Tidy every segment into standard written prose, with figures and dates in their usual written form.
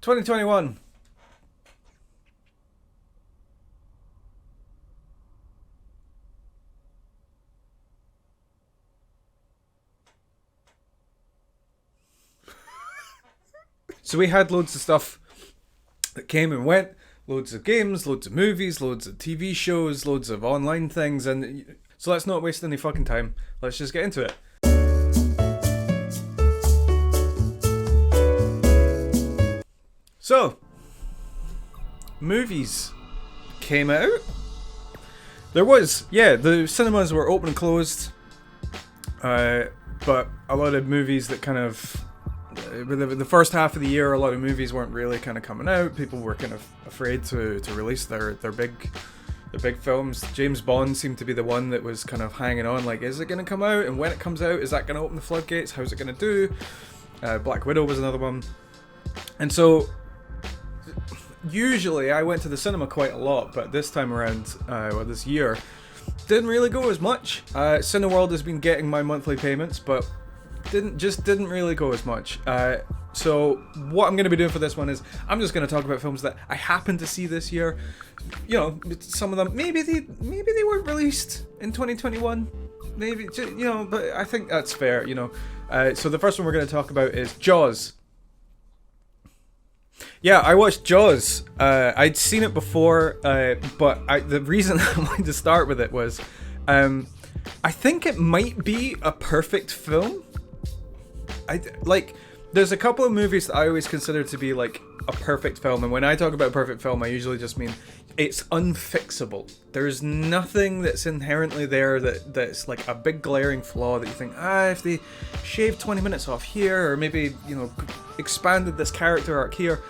2021. So we had loads of stuff that came and went, loads of games, loads of movies, loads of TV shows, loads of online things, and so let's not waste any fucking time. Let's just get into it. So, movies came out. There was, the cinemas were open and closed, but a lot of movies that kind of, the first half of the year, a lot of movies weren't really kind of coming out. People were kind of afraid to release their big films. James Bond seemed to be the one that was kind of hanging on, like, is it going to come out? And when it comes out, is that going to open the floodgates? How's it going to do? Black Widow was another one. And so, usually I went to the cinema quite a lot, but this time around, this year, didn't really go as much. Cineworld has been getting my monthly payments, but didn't really go as much. So what I'm going to be doing for this one is I'm just going to talk about films that I happened to see this year. You know, some of them maybe they weren't released in 2021. Maybe, you know, but I think that's fair. You know, so the first one we're going to talk about is Jaws. Yeah, I watched Jaws. I'd seen it before, but the reason I wanted to start with it was, I think it might be a perfect film. There's a couple of movies that I always consider to be like a perfect film, and when I talk about a perfect film, I usually just mean it's unfixable. There's nothing that's inherently there that's like a big glaring flaw that you think, if they shaved 20 minutes off here, or maybe, you know, expanded this character arc here.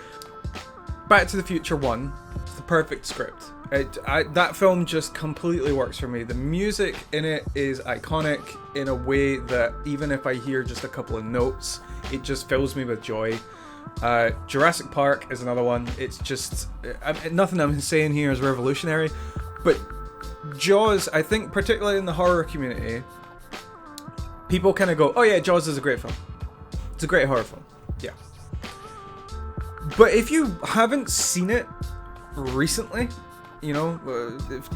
Back to the Future 1, it's the perfect script. That film just completely works for me. The music in it is iconic in a way that even if I hear just a couple of notes, it just fills me with joy. Jurassic Park is another one. It's just, nothing I'm saying here is revolutionary, but Jaws, I think particularly in the horror community, people kind of go, oh yeah, Jaws is a great film. It's a great horror film. Yeah. But if you haven't seen it recently, you know,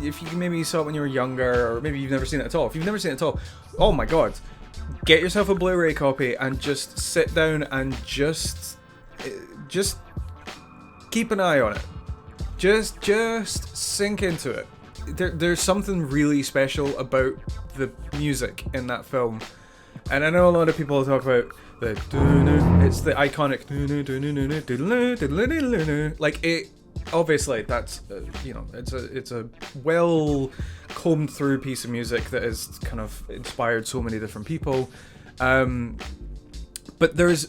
if you maybe saw it when you were younger, or maybe you've never seen it at all. If you've never seen it at all, oh my god, get yourself a Blu-ray copy and just sit down and just keep an eye on it. Just sink into it. There's something really special about the music in that film, and I know a lot of people talk about it's the iconic like it. Obviously, that's you know, it's a well combed through piece of music that has kind of inspired so many different people, but there's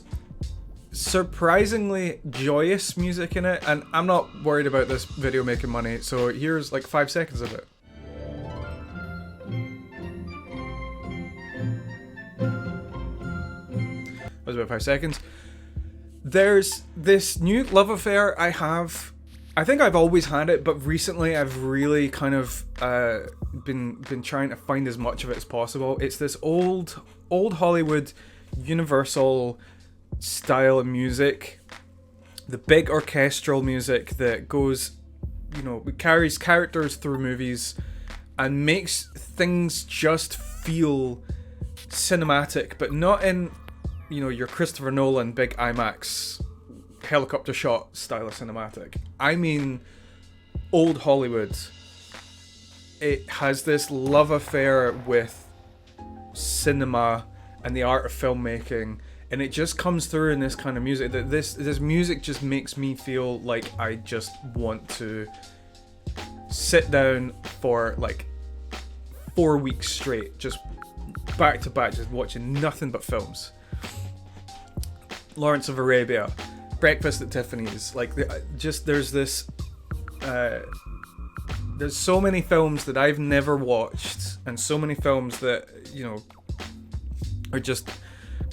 surprisingly joyous music in it, and I'm not worried about this video making money, so here's like 5 seconds of it. That was about 5 seconds. There's this new love affair I have. I think I've always had it, but recently I've really kind of been trying to find as much of it as possible. It's this old Hollywood Universal style of music, the big orchestral music that goes, you know, carries characters through movies and makes things just feel cinematic, but not in, you know, your Christopher Nolan big IMAX helicopter shot style of cinematic. I mean old Hollywood. It has this love affair with cinema and the art of filmmaking, and it just comes through in this kind of music. That this music just makes me feel like I just want to sit down for like 4 weeks straight, just back to back, just watching nothing but films. Lawrence of Arabia, Breakfast at Tiffany's, like there's this there's so many films that I've never watched, and so many films that, you know, are just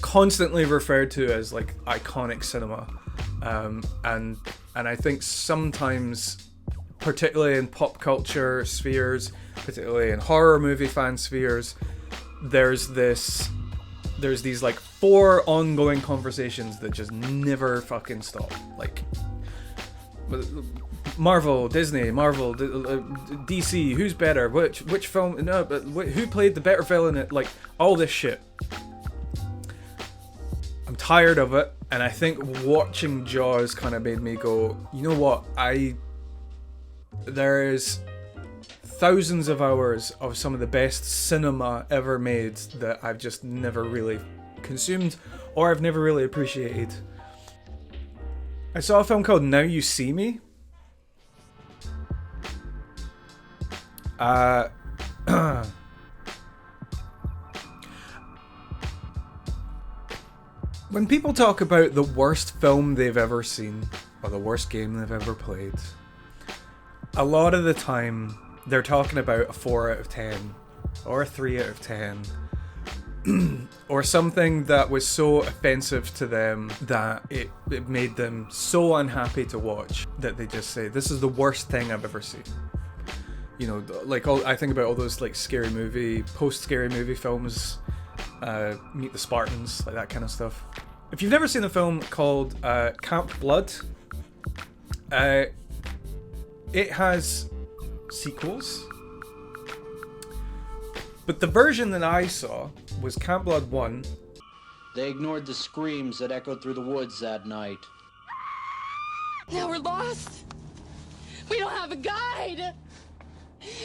constantly referred to as like iconic cinema, and I think sometimes, particularly in pop culture spheres, particularly in horror movie fan spheres, there's this there's these like 4 ongoing conversations that just never fucking stop. Like Marvel, Disney, Marvel, DC, who's better? Which film? No, but who played the better villain? Like all this shit. I'm tired of it, and I think watching Jaws kind of made me go, you know what? There is thousands of hours of some of the best cinema ever made that I've just never really consumed, or I've never really appreciated. I saw a film called Now You See Me. When people talk about the worst film they've ever seen, or the worst game they've ever played, a lot of the time they're talking about a 4 out of 10, or a 3 out of 10, or something that was so offensive to them that it made them so unhappy to watch that they just say, this is the worst thing I've ever seen. You know, like I think about all those like post-scary movie films, Meet the Spartans, like that kind of stuff. If you've never seen a film called Camp Blood, it has sequels, but the version that I saw was Camp Blood 1. They ignored the screams that echoed through the woods that night. Now we're lost. We don't have a guide.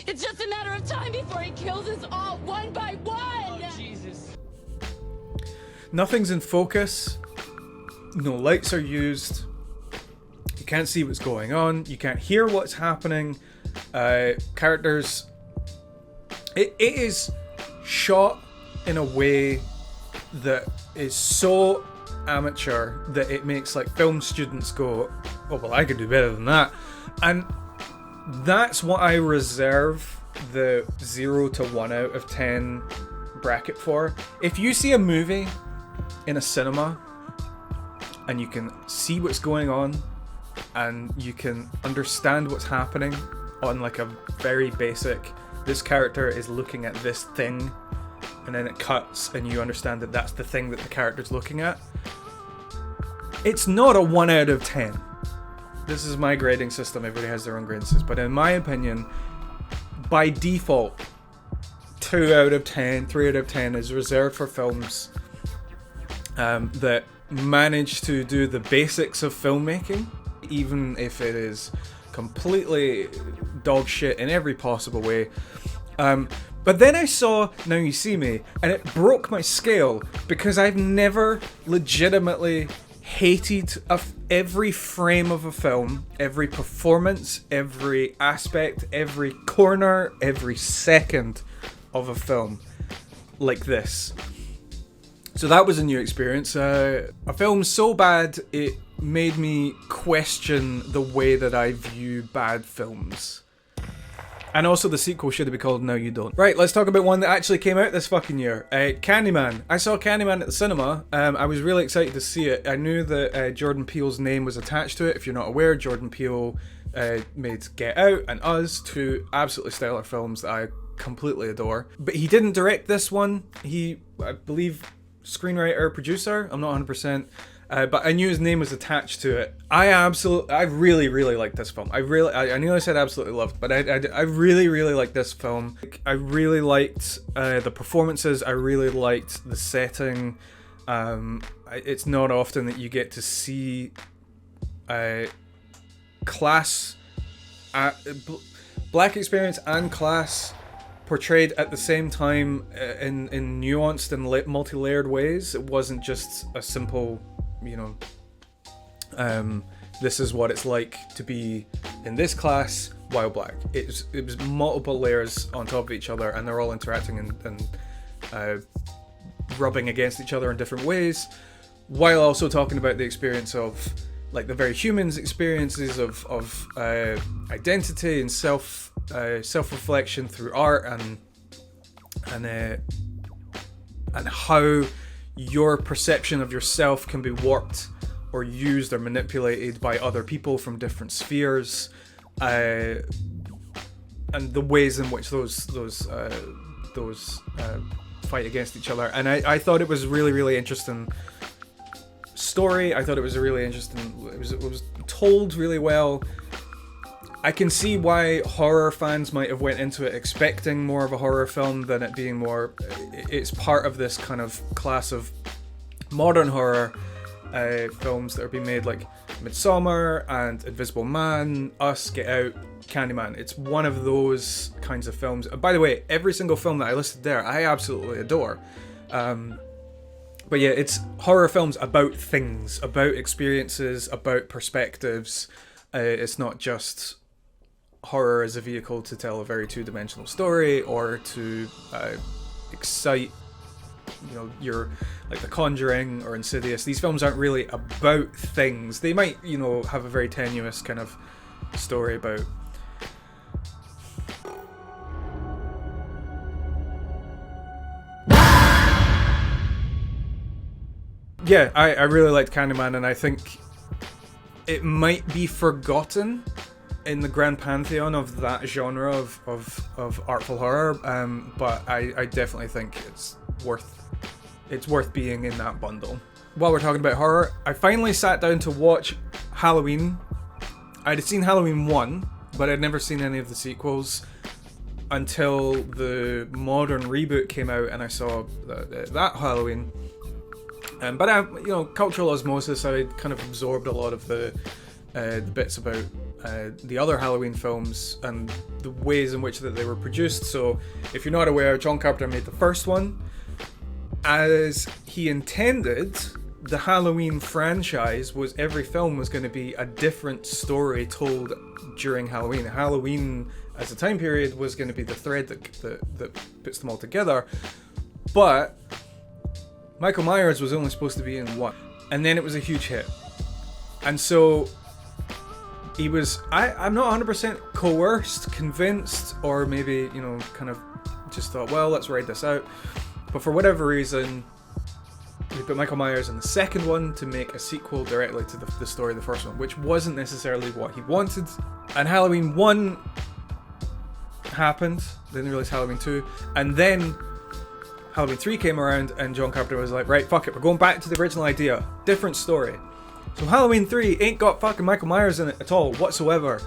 It's just a matter of time before he kills us all one by one. Oh, Jesus. Nothing's in focus. No lights are used. You can't see what's going on. You can't hear what's happening. Characters. It is shot in a way that is so amateur that it makes like film students go, oh well, I could do better than that. And that's what I reserve the 0 to 1 out of 10 bracket for. If you see a movie in a cinema and you can see what's going on and you can understand what's happening on like a very basic, this character is looking at this thing, and then it cuts and you understand that that's the thing that the character's looking at, it's not a 1 out of 10. This is my grading system. Everybody has their own grading system. But in my opinion, by default, 2 out of 10, 3 out of 10 is reserved for films that manage to do the basics of filmmaking, even if it is completely dog shit in every possible way. But then I saw Now You See Me, and it broke my scale because I've never legitimately hated every frame of a film, every performance, every aspect, every corner, every second of a film like this. So that was a new experience. A film so bad it made me question the way that I view bad films. And also the sequel should have been called Now You Don't. Right, let's talk about one that actually came out this fucking year. Candyman. I saw Candyman at the cinema. I was really excited to see it. I knew that Jordan Peele's name was attached to it. If you're not aware, Jordan Peele made Get Out and Us, 2 absolutely stellar films that I completely adore. But he didn't direct this one. He, I believe, screenwriter, producer. I'm not 100%. But I knew his name was attached to it. I really, really liked this film. I knew I said absolutely loved, but I really, really liked this film. I really liked the performances. I really liked the setting. It's not often that you get to see class, black experience and class portrayed at the same time in nuanced and multi-layered ways. It wasn't just a simple, you know, this is what it's like to be in this class while black. It was multiple layers on top of each other, and they're all interacting and rubbing against each other in different ways, while also talking about the experience of like the very humans' experiences of identity and self-reflection through art and how your perception of yourself can be warped or used or manipulated by other people from different spheres, and the ways in which those fight against each other. And I thought it was really, really interesting story. I thought it was a really interesting. It was told really well. I can see why horror fans might have went into it expecting more of a horror film than it being more. It's part of this kind of class of modern horror films that are being made, like Midsommar and Invisible Man, Us, Get Out, Candyman. It's one of those kinds of films. And by the way, every single film that I listed there, I absolutely adore. But yeah, it's horror films about things, about experiences, about perspectives. It's not just horror as a vehicle to tell a very two-dimensional story or to excite, you know, your, like The Conjuring or Insidious. These films aren't really about things. They might, you know, have a very tenuous kind of story about yeah, I really liked Candyman, and I think it might be forgotten in the grand pantheon of that genre of artful horror, but I definitely think it's worth being in that bundle. While we're talking about horror, I finally sat down to watch Halloween. I'd seen Halloween 1, but I'd never seen any of the sequels until the modern reboot came out, and I saw that Halloween. But you know, cultural osmosis, I kind of absorbed a lot of the bits about the other Halloween films and the ways in which that they were produced. So, if you're not aware, John Carpenter made the first one. As he intended, the Halloween franchise was every film was going to be a different story told during Halloween. Halloween, as a time period, was going to be the thread that puts them all together. But Michael Myers was only supposed to be in one, and then it was a huge hit. And so he was, I'm not 100% coerced, convinced, or maybe, you know, kind of just thought, well, let's ride this out. But for whatever reason, he put Michael Myers in the second one to make a sequel directly to the story of the first one, which wasn't necessarily what he wanted. And Halloween 1 happened, then they released Halloween 2, and then Halloween 3 came around, and John Carpenter was like, right, fuck it, we're going back to the original idea. Different story. So Halloween 3 ain't got fucking Michael Myers in it at all, whatsoever.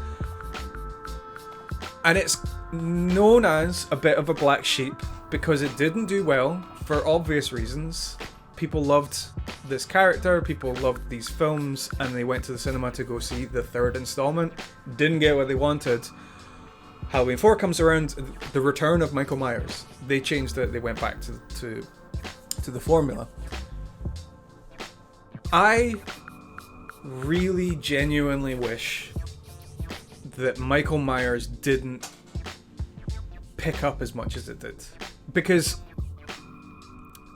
And it's known as a bit of a black sheep because it didn't do well for obvious reasons. People loved this character, people loved these films, and they went to the cinema to go see the third installment. Didn't get what they wanted. Halloween 4 comes around, the return of Michael Myers. They changed it, they went back to the formula. I really genuinely wish that Michael Myers didn't pick up as much as it did. Because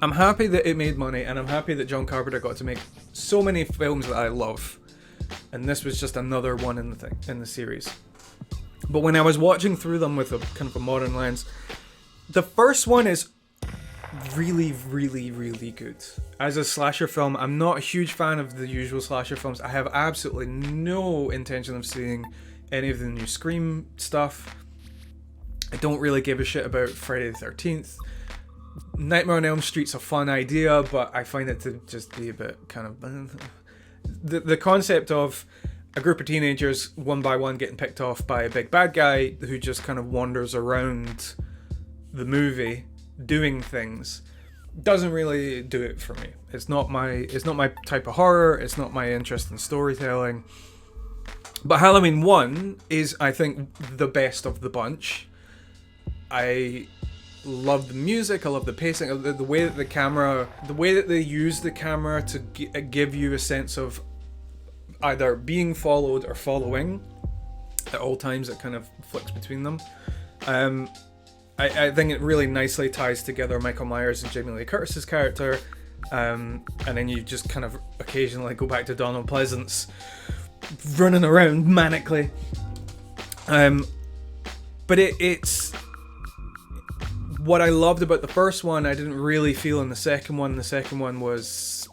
I'm happy that it made money, and I'm happy that John Carpenter got to make so many films that I love. And this was just another one in the series. But when I was watching through them with a kind of a modern lens, the first one is really, really, really good. As a slasher film, I'm not a huge fan of the usual slasher films. I have absolutely no intention of seeing any of the new Scream stuff. I don't really give a shit about Friday the 13th. Nightmare on Elm Street's a fun idea, but I find it to just be a bit kind of... The concept of a group of teenagers, one by one, getting picked off by a big bad guy who just kind of wanders around the movie doing things, doesn't really do it for me. It's not my type of horror. It's not my interest in storytelling. But Halloween 1 is, I think, the best of the bunch. I love the music. I love the pacing. The way that the way that they use the camera to give you a sense of either being followed or following at all times. It kind of flicks between them. I think it really nicely ties together Michael Myers and Jamie Lee Curtis's character, and then you just kind of occasionally go back to Donald Pleasance running around manically. But it's what I loved about the first one, I didn't really feel in the second one. The second one was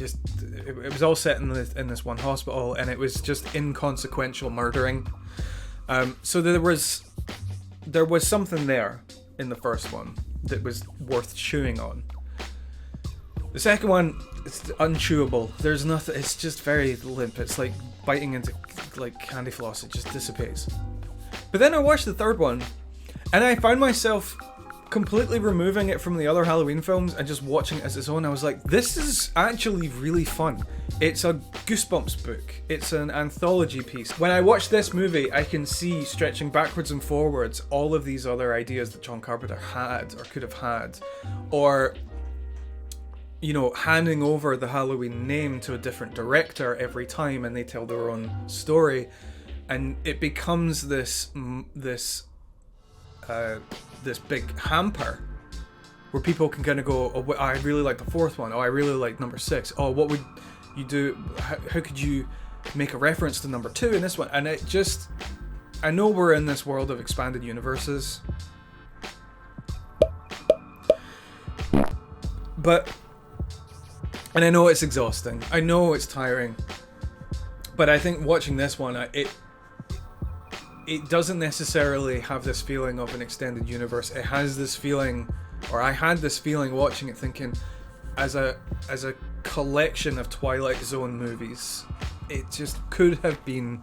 it was all set in this one hospital, and it was just inconsequential murdering. So there was something there in the first one. that was worth chewing on. The second one, it's unchewable. There's nothing. It's just very limp. It's like biting into like candy floss. It just dissipates. But then I watched the third one, and I found myself completely removing it from the other Halloween films and just watching it as its own. I was like, this is actually really fun. It's a Goosebumps book. It's an anthology piece. When I watch this movie, I can see, stretching backwards and forwards, all of these other ideas that John Carpenter had or could have had, or, you know, handing over the Halloween name to a different director every time and they tell their own story, and it becomes this big hamper where people can kind of go, oh, I really like the fourth one. Oh, I really like number 6. Oh, what would you do? How could you make a reference to number 2 in this one? And it just, I know we're in this world of expanded universes, but, and I know it's exhausting. I know it's tiring, but I think watching this one, it doesn't necessarily have this feeling of an extended universe. It has this feeling, or I had this feeling watching it, thinking, as a collection of Twilight Zone movies, it just could have been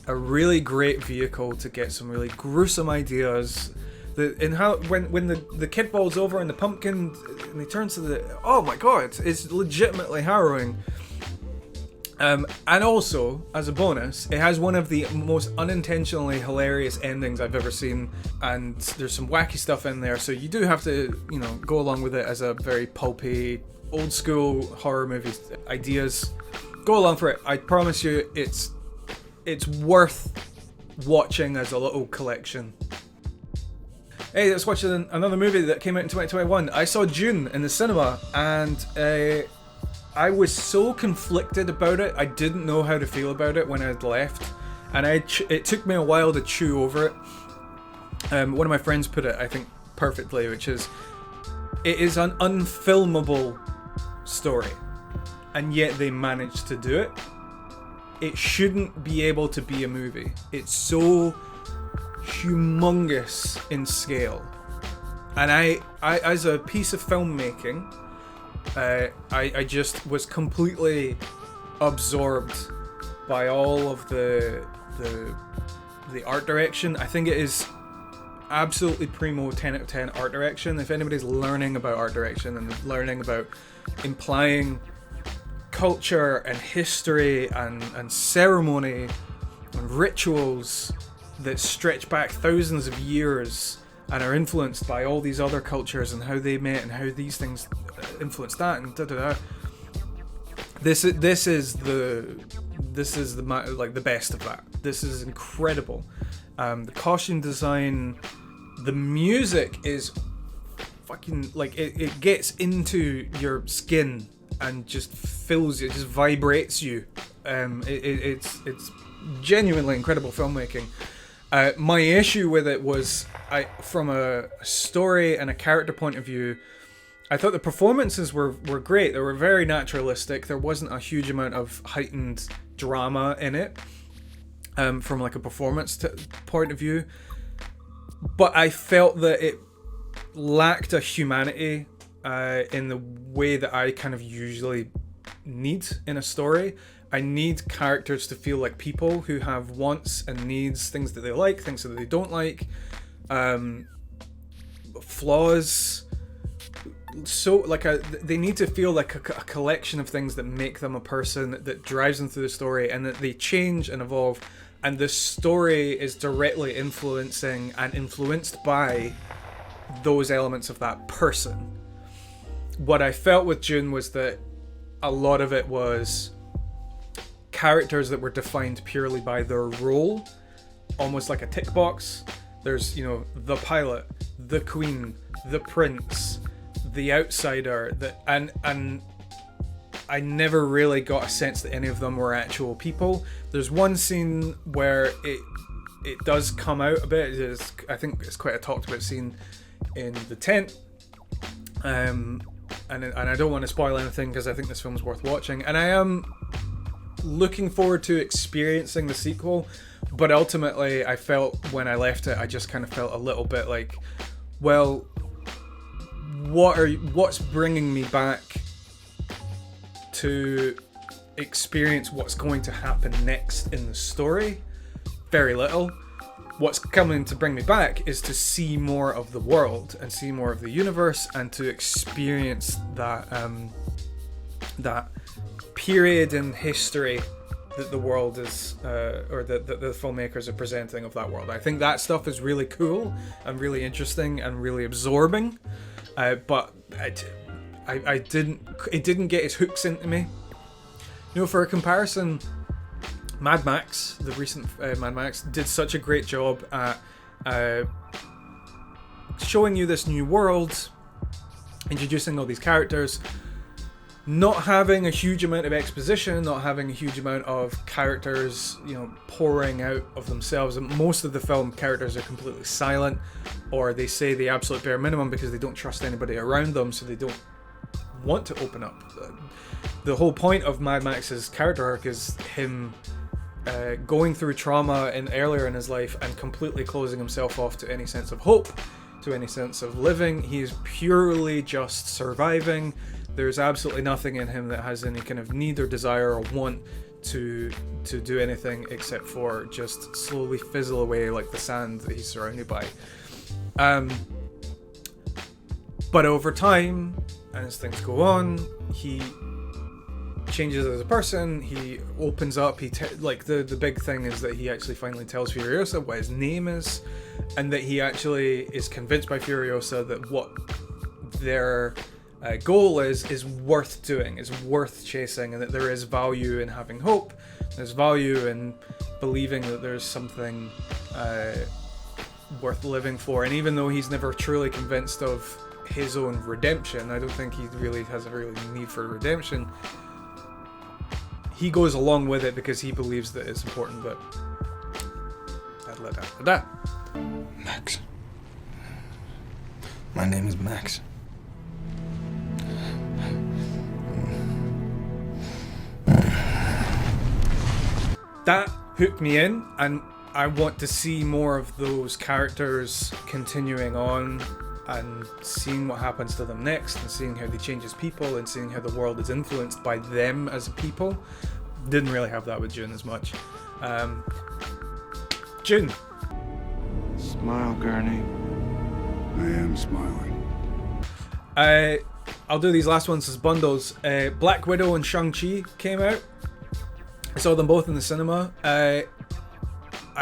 a really great vehicle to get some really gruesome ideas. When the kid falls over in the pumpkin and he turns to the, oh my god, it's legitimately harrowing. And also, as a bonus, it has one of the most unintentionally hilarious endings I've ever seen, and there's some wacky stuff in there, so you do have to, you know, go along with it as a very pulpy, old school horror movie ideas. Go along for it. I promise you, it's worth watching as a little collection. Hey, let's watch another movie that came out in 2021. I saw Dune in the cinema, and I was so conflicted about it. I didn't know how to feel about it when I had left, and it took me a while to chew over it. One of my friends put it, I think, perfectly, which is, it is an unfilmable story, and yet they managed to do it. It shouldn't be able to be a movie. It's so humongous in scale, and I as a piece of filmmaking, I just was completely absorbed by all of the art direction. I think it is absolutely primo 10 out of 10 art direction. If anybody's learning about art direction and learning about implying culture and history and ceremony and rituals that stretch back thousands of years and are influenced by all these other cultures and how they met and how these things influence that and This is the best of that. This is incredible. The costume design, the music is fucking like it gets into your skin and just fills you, just vibrates you. It's genuinely incredible filmmaking. My issue with it was, from a story and a character point of view, I thought the performances were great. They were very naturalistic. There wasn't a huge amount of heightened drama in it, from like a performance point of view. But I felt that it lacked a humanity in the way that I kind of usually need in a story. I need characters to feel like people who have wants and needs, things that they like, things that they don't like, flaws. So like they need to feel like a collection of things that make them a person, that drives them through the story, and that they change and evolve, and the story is directly influencing and influenced by those elements of that person. What I felt with Dune was that a lot of it was characters that were defined purely by their role, almost like a tick box. There's, you know, the pilot, the queen, the prince, the outsider, and I never really got a sense that any of them were actual people. There's one scene where it does come out a bit. I think it's quite a talked about scene in the tent, and I don't want to spoil anything because I think this film's worth watching, and I am looking forward to experiencing the sequel. But ultimately, I felt when I left it, I just kind of felt a little bit like, well, what's bringing me back to experience what's going to happen next in the story? Very little. What's coming to bring me back is to see more of the world and see more of the universe and to experience that that period in history that the world is, or that the filmmakers are presenting of that world. I think that stuff is really cool and really interesting and really absorbing, but it didn't get its hooks into me. You know, for a comparison, Mad Max, the recent Mad Max, did such a great job at showing you this new world, introducing all these characters, not having a huge amount of exposition, not having a huge amount of characters, you know, pouring out of themselves. And most of the film characters are completely silent, or they say the absolute bare minimum because they don't trust anybody around them, so they don't want to open up. The whole point of Mad Max's character arc is him going through trauma earlier in his life and completely closing himself off to any sense of hope, to any sense of living. He's purely just surviving. There's absolutely nothing in him that has any kind of need or desire or want to do anything except for just slowly fizzle away like the sand that he's surrounded by. But over time, and as things go on, he changes as a person. He opens up. The big thing is that he actually finally tells Furiosa what his name is, and that he actually is convinced by Furiosa that what their goal is worth doing, is worth chasing, and that there is value in having hope. There's value in believing that there's something worth living for. And even though he's never truly convinced of his own redemption, I don't think he really has a really need for redemption. He goes along with it because he believes that it's important. But I'd let that. Max. My name is Max. That hooked me in, and I want to see more of those characters continuing on and seeing what happens to them next, and seeing how they change as people, and seeing how the world is influenced by them as a people. Didn't really have that with Dune as much. Dune. Smile, Gurney. I am smiling. I'll do these last ones as bundles. Black Widow and Shang-Chi came out. I saw them both in the cinema. I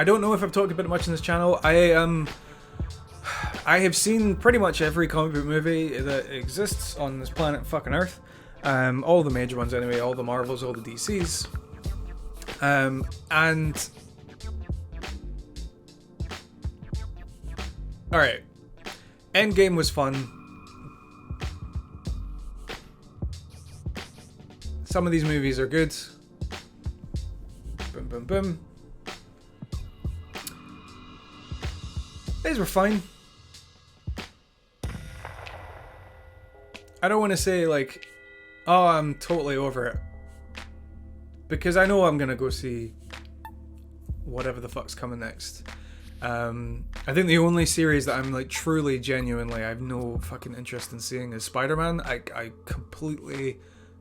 don't know if I've talked about it much on this channel. I have seen pretty much every comic book movie that exists on this planet fucking Earth. All the major ones anyway, all the Marvels, all the DCs. And alright. Endgame was fun. Some of these movies are good. Boom, boom, boom. These were fine. I don't want to say like, oh, I'm totally over it, because I know I'm gonna go see whatever the fuck's coming next. I think the only series that I'm like truly, genuinely, I have no fucking interest in seeing is Spider-Man. I completely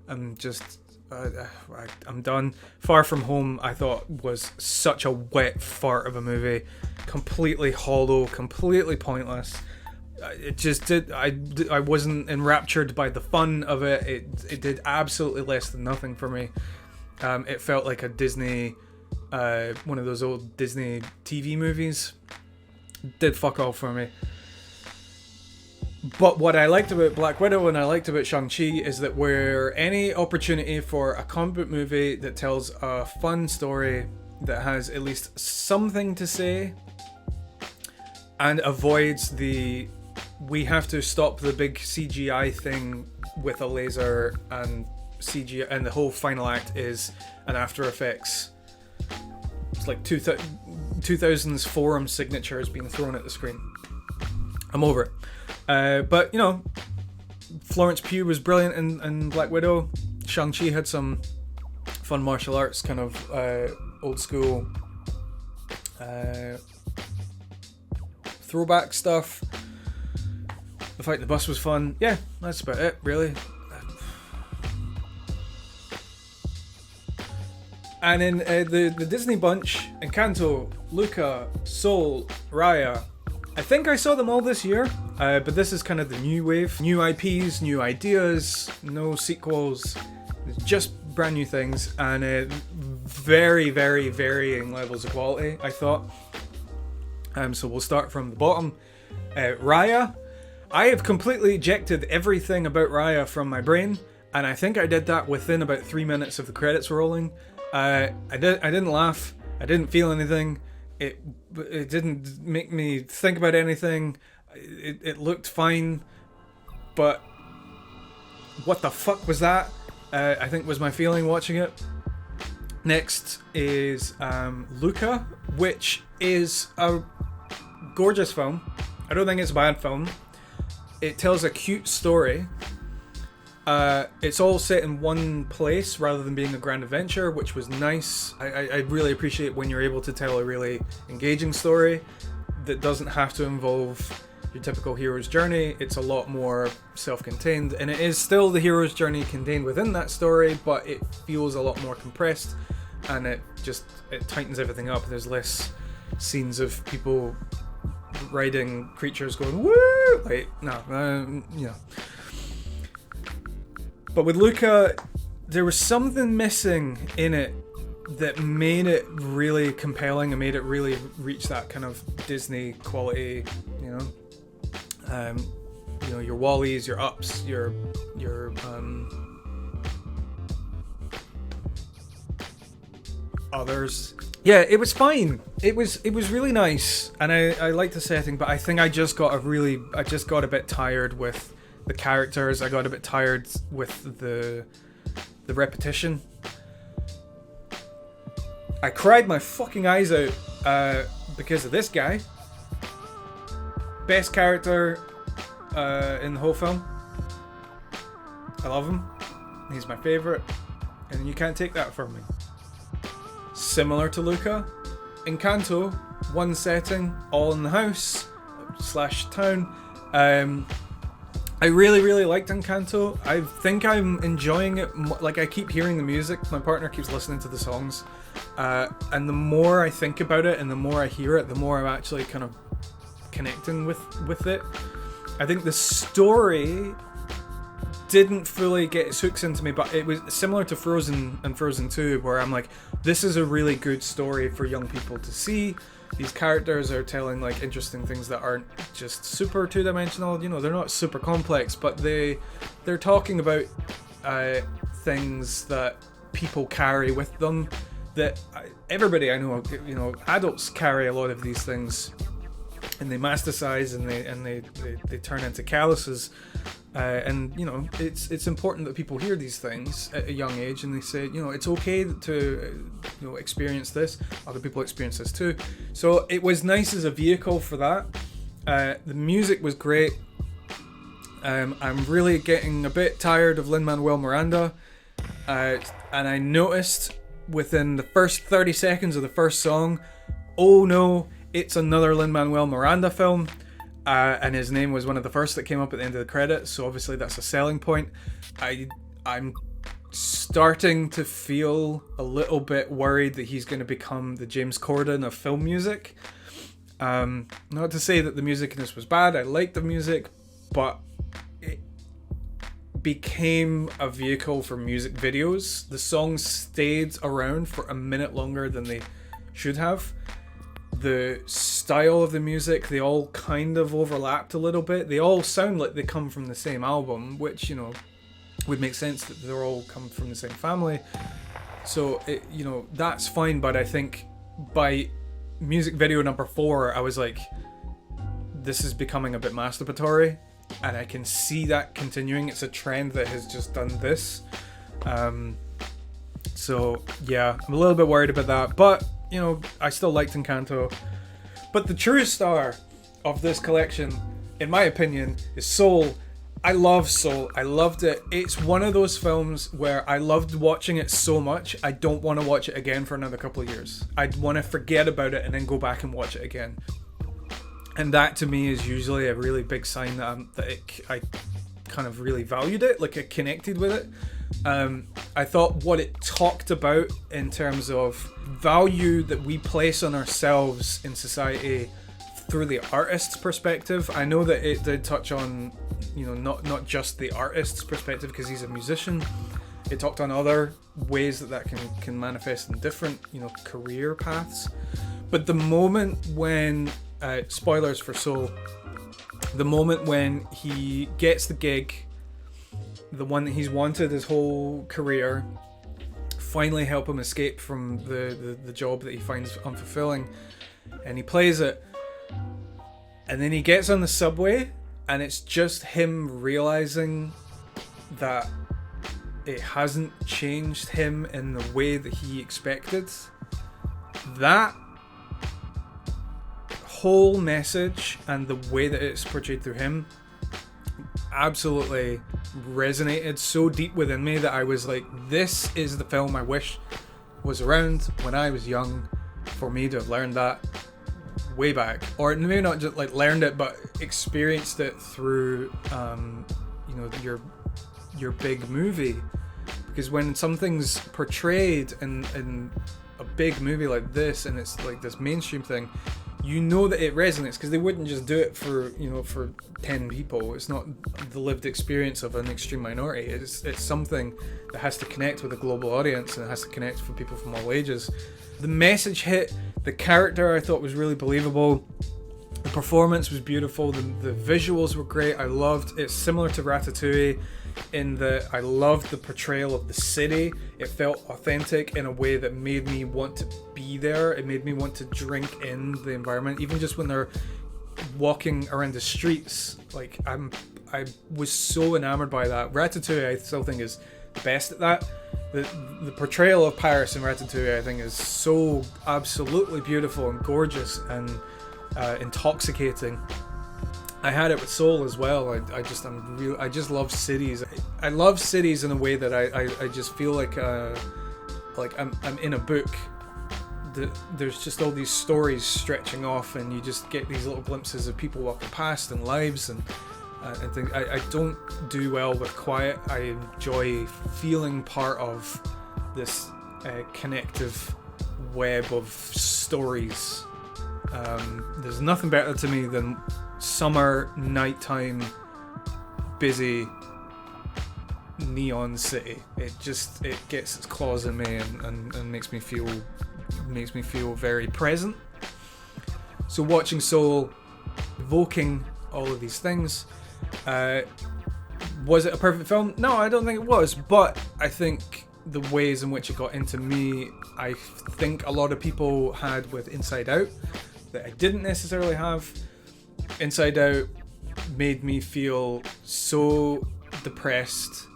am just, I'm done. Far From Home, I thought was such a wet fart of a movie, completely hollow, completely pointless. It just did. I wasn't enraptured by the fun of it. It did absolutely less than nothing for me. It felt like a Disney, one of those old Disney TV movies. Did fuck all for me. But what I liked about Black Widow and I liked about Shang-Chi is that where any opportunity for a comic book movie that tells a fun story that has at least something to say and avoids the we have to stop the big CGI thing with a laser and CGI, and the whole final act is an After Effects. It's like 2000s forum signatures being thrown at the screen. I'm over it. But, you know, Florence Pugh was brilliant in Black Widow. Shang-Chi had some fun martial arts, kind of old school throwback stuff. The Fight the Bus was fun. Yeah, that's about it, really. And in the Disney bunch, Encanto, Luca, Soul, Raya, I think I saw them all this year, but this is kind of the new wave. New IPs, new ideas, no sequels, just brand new things, and very, very varying levels of quality, I thought. So we'll start from the bottom. Raya. I have completely ejected everything about Raya from my brain, and I think I did that within about 3 minutes of the credits rolling. I didn't laugh. I didn't feel anything. It didn't make me think about anything. It looked fine, but what the fuck was that? I think was my feeling watching it. Next is Luca, which is a gorgeous film. I don't think it's a bad film. It tells a cute story. It's all set in one place rather than being a grand adventure, which was nice. I really appreciate when you're able to tell a really engaging story that doesn't have to involve your typical hero's journey. It's a lot more self-contained, and it is still the hero's journey contained within that story, but it feels a lot more compressed, and it tightens everything up. There's less scenes of people riding creatures going woo, like you know. But with Luca, there was something missing in it that made it really compelling and made it really reach that kind of Disney quality, you know. Your Wallies, your Ups, your others. Yeah, it was fine. It was really nice, and I liked the setting. But I think I just got a bit tired with the characters. I got a bit tired with the repetition. I cried my fucking eyes out because of this guy. Best character in the whole film. I love him. He's my favorite, and you can't take that from me. Similar to Luca, Encanto, one setting, all in the house / town. I really, really liked Encanto. I think I'm enjoying it. Like, I keep hearing the music. My partner keeps listening to the songs. And the more I think about it and the more I hear it, the more I'm actually kind of connecting with it. I think the story didn't fully get its hooks into me, but it was similar to Frozen and Frozen 2, where I'm like, this is a really good story for young people to see. These characters are telling like interesting things that aren't just super two-dimensional. You know, they're not super complex, but they're talking about things that people carry with them. That everybody I know, you know, adults carry a lot of these things, and they masticize and they turn into calluses. And you know, it's important that people hear these things at a young age, and they say, you know, it's okay to experience this. Other people experience this too. So it was nice as a vehicle for that. The music was great. I'm really getting a bit tired of Lin-Manuel Miranda, and I noticed within the first 30 seconds of the first song, oh no, it's another Lin-Manuel Miranda film. And his name was one of the first that came up at the end of the credits, so obviously that's a selling point. I'm starting to feel a little bit worried that he's going to become the James Corden of film music. Not to say that the music in this was bad, I liked the music, but it became a vehicle for music videos. The songs stayed around for a minute longer than they should have. The style of the music, they all kind of overlapped a little bit. They all sound like they come from the same album, which, you know, would make sense that they're all come from the same family. So, that's fine, but I think by music video number 4, I was like, this is becoming a bit masturbatory, and I can see that continuing. It's a trend that has just done this. So, yeah, I'm a little bit worried about that, but you know, I still liked Encanto. But the true star of this collection, in my opinion, is Soul. I love Soul. I loved it. It's one of those films where I loved watching it so much, I don't want to watch it again for another couple of years. I'd want to forget about it and then go back and watch it again. And that to me is usually a really big sign that I kind of really valued it, like I connected with it. I thought what it talked about in terms of value that we place on ourselves in society through the artist's perspective. I know that it did touch on, you know, not just the artist's perspective because he's a musician. It talked on other ways that can manifest in different, you know, career paths. But the moment when spoilers for Soul, the moment when he gets the gig, the one that he's wanted his whole career, finally help him escape from the job that he finds unfulfilling, and he plays it, and then he gets on the subway, and it's just him realizing that it hasn't changed him in the way that he expected. That whole message and the way that it's portrayed through him absolutely resonated so deep within me that I was like, this is the film I wish was around when I was young, for me to have learned that way back, or maybe not just like learned it but experienced it through you know, your big movie. Because when something's portrayed in a big movie like this, and it's like this mainstream thing, you know that it resonates, because they wouldn't just do it for, you know, for 10 people. It's not the lived experience of an extreme minority. It's something that has to connect with a global audience, and it has to connect with people from all ages. The message hit. The character I thought was really believable. The performance was beautiful. The visuals were great. I loved it's similar to Ratatouille in that I loved the portrayal of the city. It felt authentic in a way that made me want to be there. It made me want to drink in the environment, even just when they're walking around the streets. Like I was so enamored by that. Ratatouille I still think is the best at that. The portrayal of Paris in Ratatouille I think is so absolutely beautiful and gorgeous and intoxicating. I had it with Soul as well. I just love cities. I love cities in a way that I just feel like I'm in a book. There's just all these stories stretching off, and you just get these little glimpses of people walking past and lives, and I think I don't do well with quiet. I enjoy feeling part of this connective web of stories. There's nothing better to me than summer, nighttime, busy neon city. It gets its claws in me and makes me feel very present. So watching Soul, evoking all of these things, was it a perfect film? No, I don't think it was, but I think the ways in which it got into me, I think a lot of people had with Inside Out that I didn't necessarily have. Inside Out made me feel so depressed.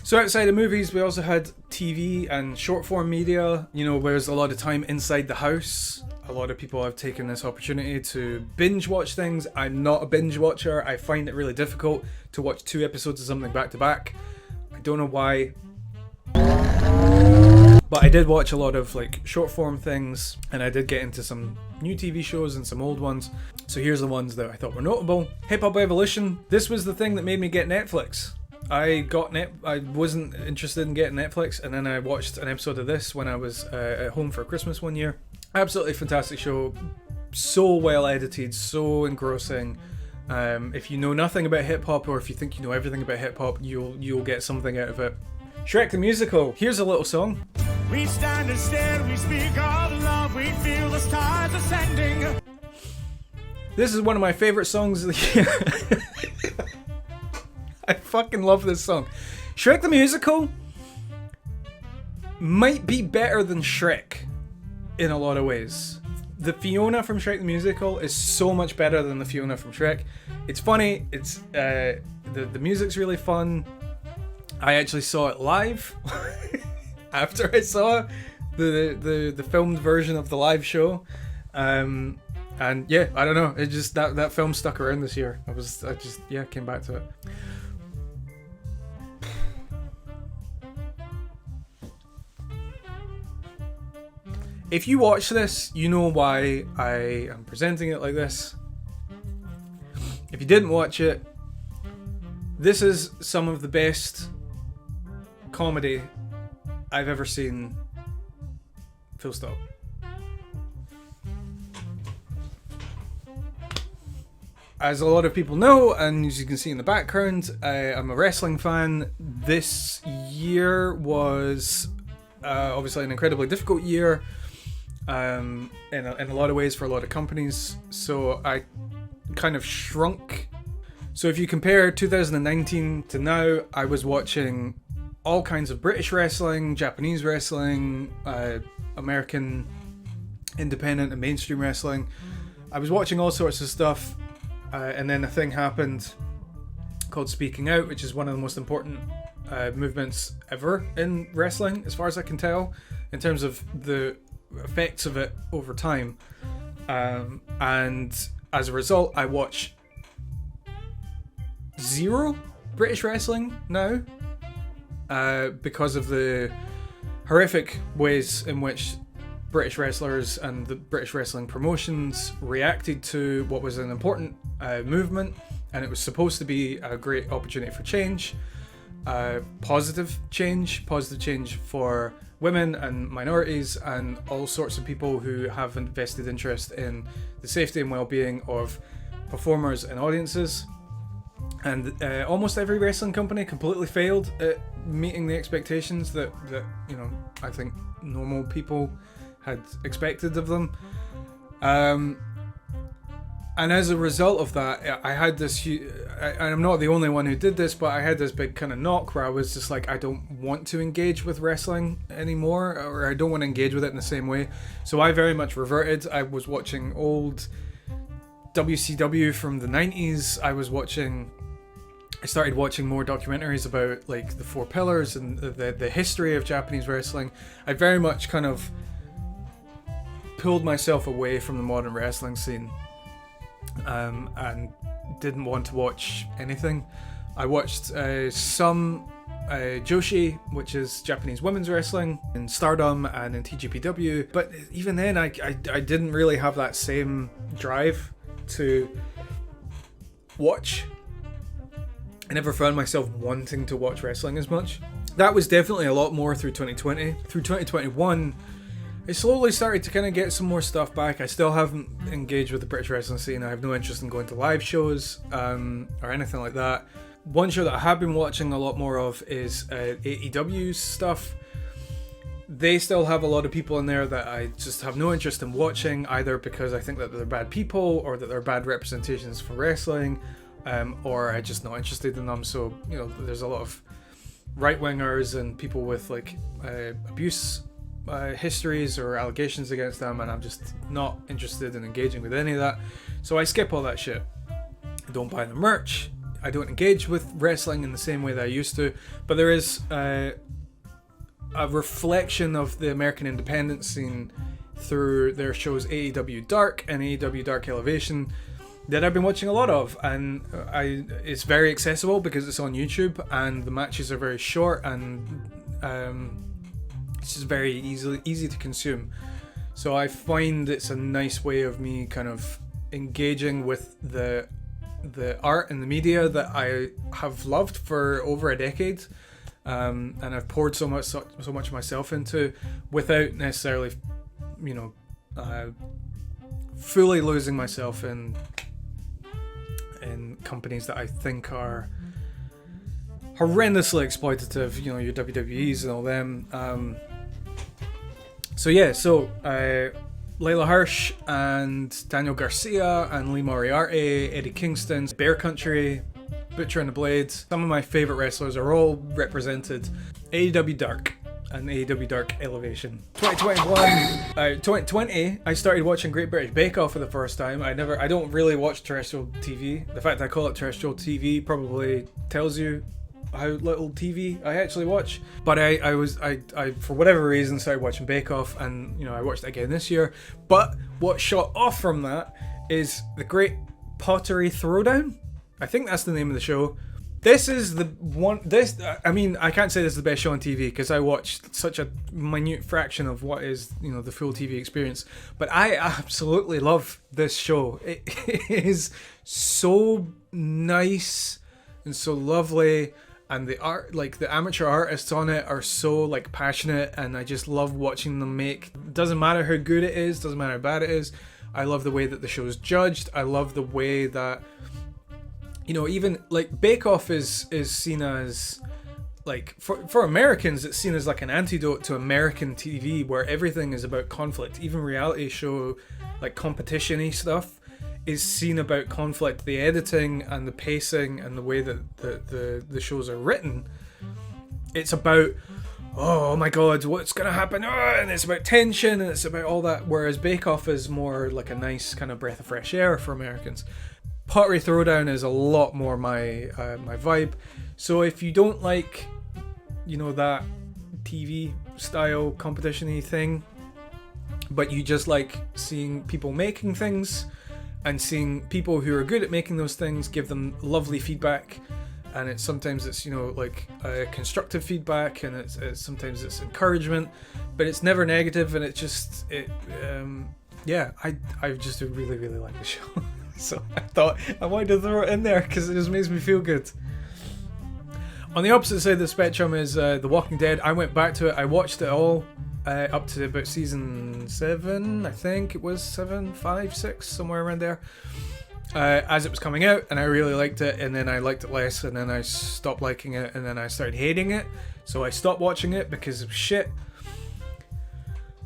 So outside of movies, we also had TV and short form media, you know, where there's a lot of time inside the house. A lot of people have taken this opportunity to binge watch things. I'm not a binge watcher. I find it really difficult to watch 2 episodes of something back to back. I don't know why. But I did watch a lot of like short form things, and I did get into some new TV shows and some old ones. So here's the ones that I thought were notable. Hip Hop Evolution. This was the thing that made me get Netflix. I wasn't interested in getting Netflix, and then I watched an episode of this when I was at home for Christmas one year. Absolutely fantastic show, so well edited, so engrossing. If you know nothing about hip hop, or if you think you know everything about hip hop, you'll get something out of it. Shrek the Musical. Here's a little song. We stand and stare, we speak of love, we feel the stars ascending. This is one of my favorite songs of the year. I fucking love this song. Shrek the Musical might be better than Shrek in a lot of ways. The Fiona from Shrek the Musical is so much better than the Fiona from Shrek. It's funny. It's the music's really fun. I actually saw it live after I saw the filmed version of the live show. And yeah, I don't know. It just that film stuck around this year. I came back to it. If you watch this, you know why I am presenting it like this. If you didn't watch it, this is some of the best comedy I've ever seen. Full stop. As a lot of people know, and as you can see in the background, I'm a wrestling fan. This year was obviously an incredibly difficult year in a lot of ways for a lot of companies. So I kind of shrunk. So if you compare 2019 to now, I was watching all kinds of British wrestling, Japanese wrestling, American independent and mainstream wrestling. I was watching all sorts of stuff, and then a thing happened called Speaking Out, which is one of the most important movements ever in wrestling, as far as I can tell, in terms of the effects of it over time. And as a result, I watch zero British wrestling now, because of the horrific ways in which British wrestlers and the British wrestling promotions reacted to what was an important movement, and it was supposed to be a great opportunity for change, positive change for women and minorities and all sorts of people who have a vested interest in the safety and well-being of performers and audiences. And almost every wrestling company completely failed at meeting the expectations that you know, I think normal people had expected of them. And as a result of that, I had this, and I'm not the only one who did this, but I had this big kind of knock where I was just like, I don't want to engage with wrestling anymore, or I don't want to engage with it in the same way. So I very much reverted. I was watching old WCW from the 90s. I started watching more documentaries about like the Four Pillars and the history of Japanese wrestling. I very much kind of pulled myself away from the modern wrestling scene, and didn't want to watch anything. I watched some Joshi, which is Japanese women's wrestling, in Stardom and in TGPW, but even then I didn't really have that same drive to watch. I never found myself wanting to watch wrestling as much. That was definitely a lot more through 2020. Through 2021, I slowly started to kind of get some more stuff back. I still haven't engaged with the British wrestling scene. I have no interest in going to live shows or anything like that. One show that I have been watching a lot more of is AEW's stuff. They still have a lot of people in there that I just have no interest in watching, either because I think that they're bad people or that they're bad representations for wrestling, or I'm just not interested in them. So, you know, there's a lot of right-wingers and people with like abuse histories or allegations against them, and I'm just not interested in engaging with any of that. So I skip all that shit. I don't buy the merch. I don't engage with wrestling in the same way that I used to. But there is a reflection of the American independent scene through their shows AEW Dark and AEW Dark Elevation that I've been watching a lot of, and it's very accessible because it's on YouTube and the matches are very short, and it's just very easy to consume. So I find it's a nice way of me kind of engaging with the art and the media that I have loved for over a decade, and I've poured so much of myself into, without necessarily, you know, fully losing myself in companies that I think are horrendously exploitative, you know, your WWEs and all them. So Layla Hirsch and Daniel Garcia and Lee Moriarty, Eddie Kingston, Bear Country, Butcher and the Blade. Some of my favourite wrestlers are all represented. AEW Dark and AEW Dark Elevation. 2020, I started watching Great British Bake Off for the first time. I don't really watch terrestrial TV. The fact that I call it terrestrial TV probably tells you how little TV I actually watch. But I for whatever reason started watching Bake Off, and you know, I watched it again this year. But what shot off from that is the great Pottery Throwdown. I think that's the name of the show. This is the one. I mean, I can't say this is the best show on TV because I watched such a minute fraction of what is, the full TV experience. But I absolutely love this show. It is so nice and so lovely, and the art, like the amateur artists on it, are so like passionate, and I just love watching them make. Doesn't matter how good it is, doesn't matter how bad it is. I love the way that the show is judged. I love the way that. Even like Bake Off is seen as like for Americans, it's seen as like an antidote to American TV where everything is about conflict. Even reality show like competition-y stuff is seen about conflict. The editing and the pacing and the way that the shows are written, it's about oh my god, what's gonna happen? And it's about tension and it's about all that. Whereas Bake Off is more like a nice kind of breath of fresh air for Americans. Pottery Throwdown is a lot more my vibe. So if you don't like, that TV style competition-y thing, but you just like seeing people making things and seeing people who are good at making those things give them lovely feedback, and sometimes it's constructive feedback, and sometimes it's encouragement, but it's never negative, and I just really, really like the show. So I thought I wanted to throw it in there because it just makes me feel good. On the opposite side of the spectrum is The Walking Dead. I went back to it. I watched it all up to about season 7, I think it was 7, 5, 6, somewhere around there. As it was coming out, and I really liked it, and then I liked it less, and then I stopped liking it, and then I started hating it. So I stopped watching it because of shit.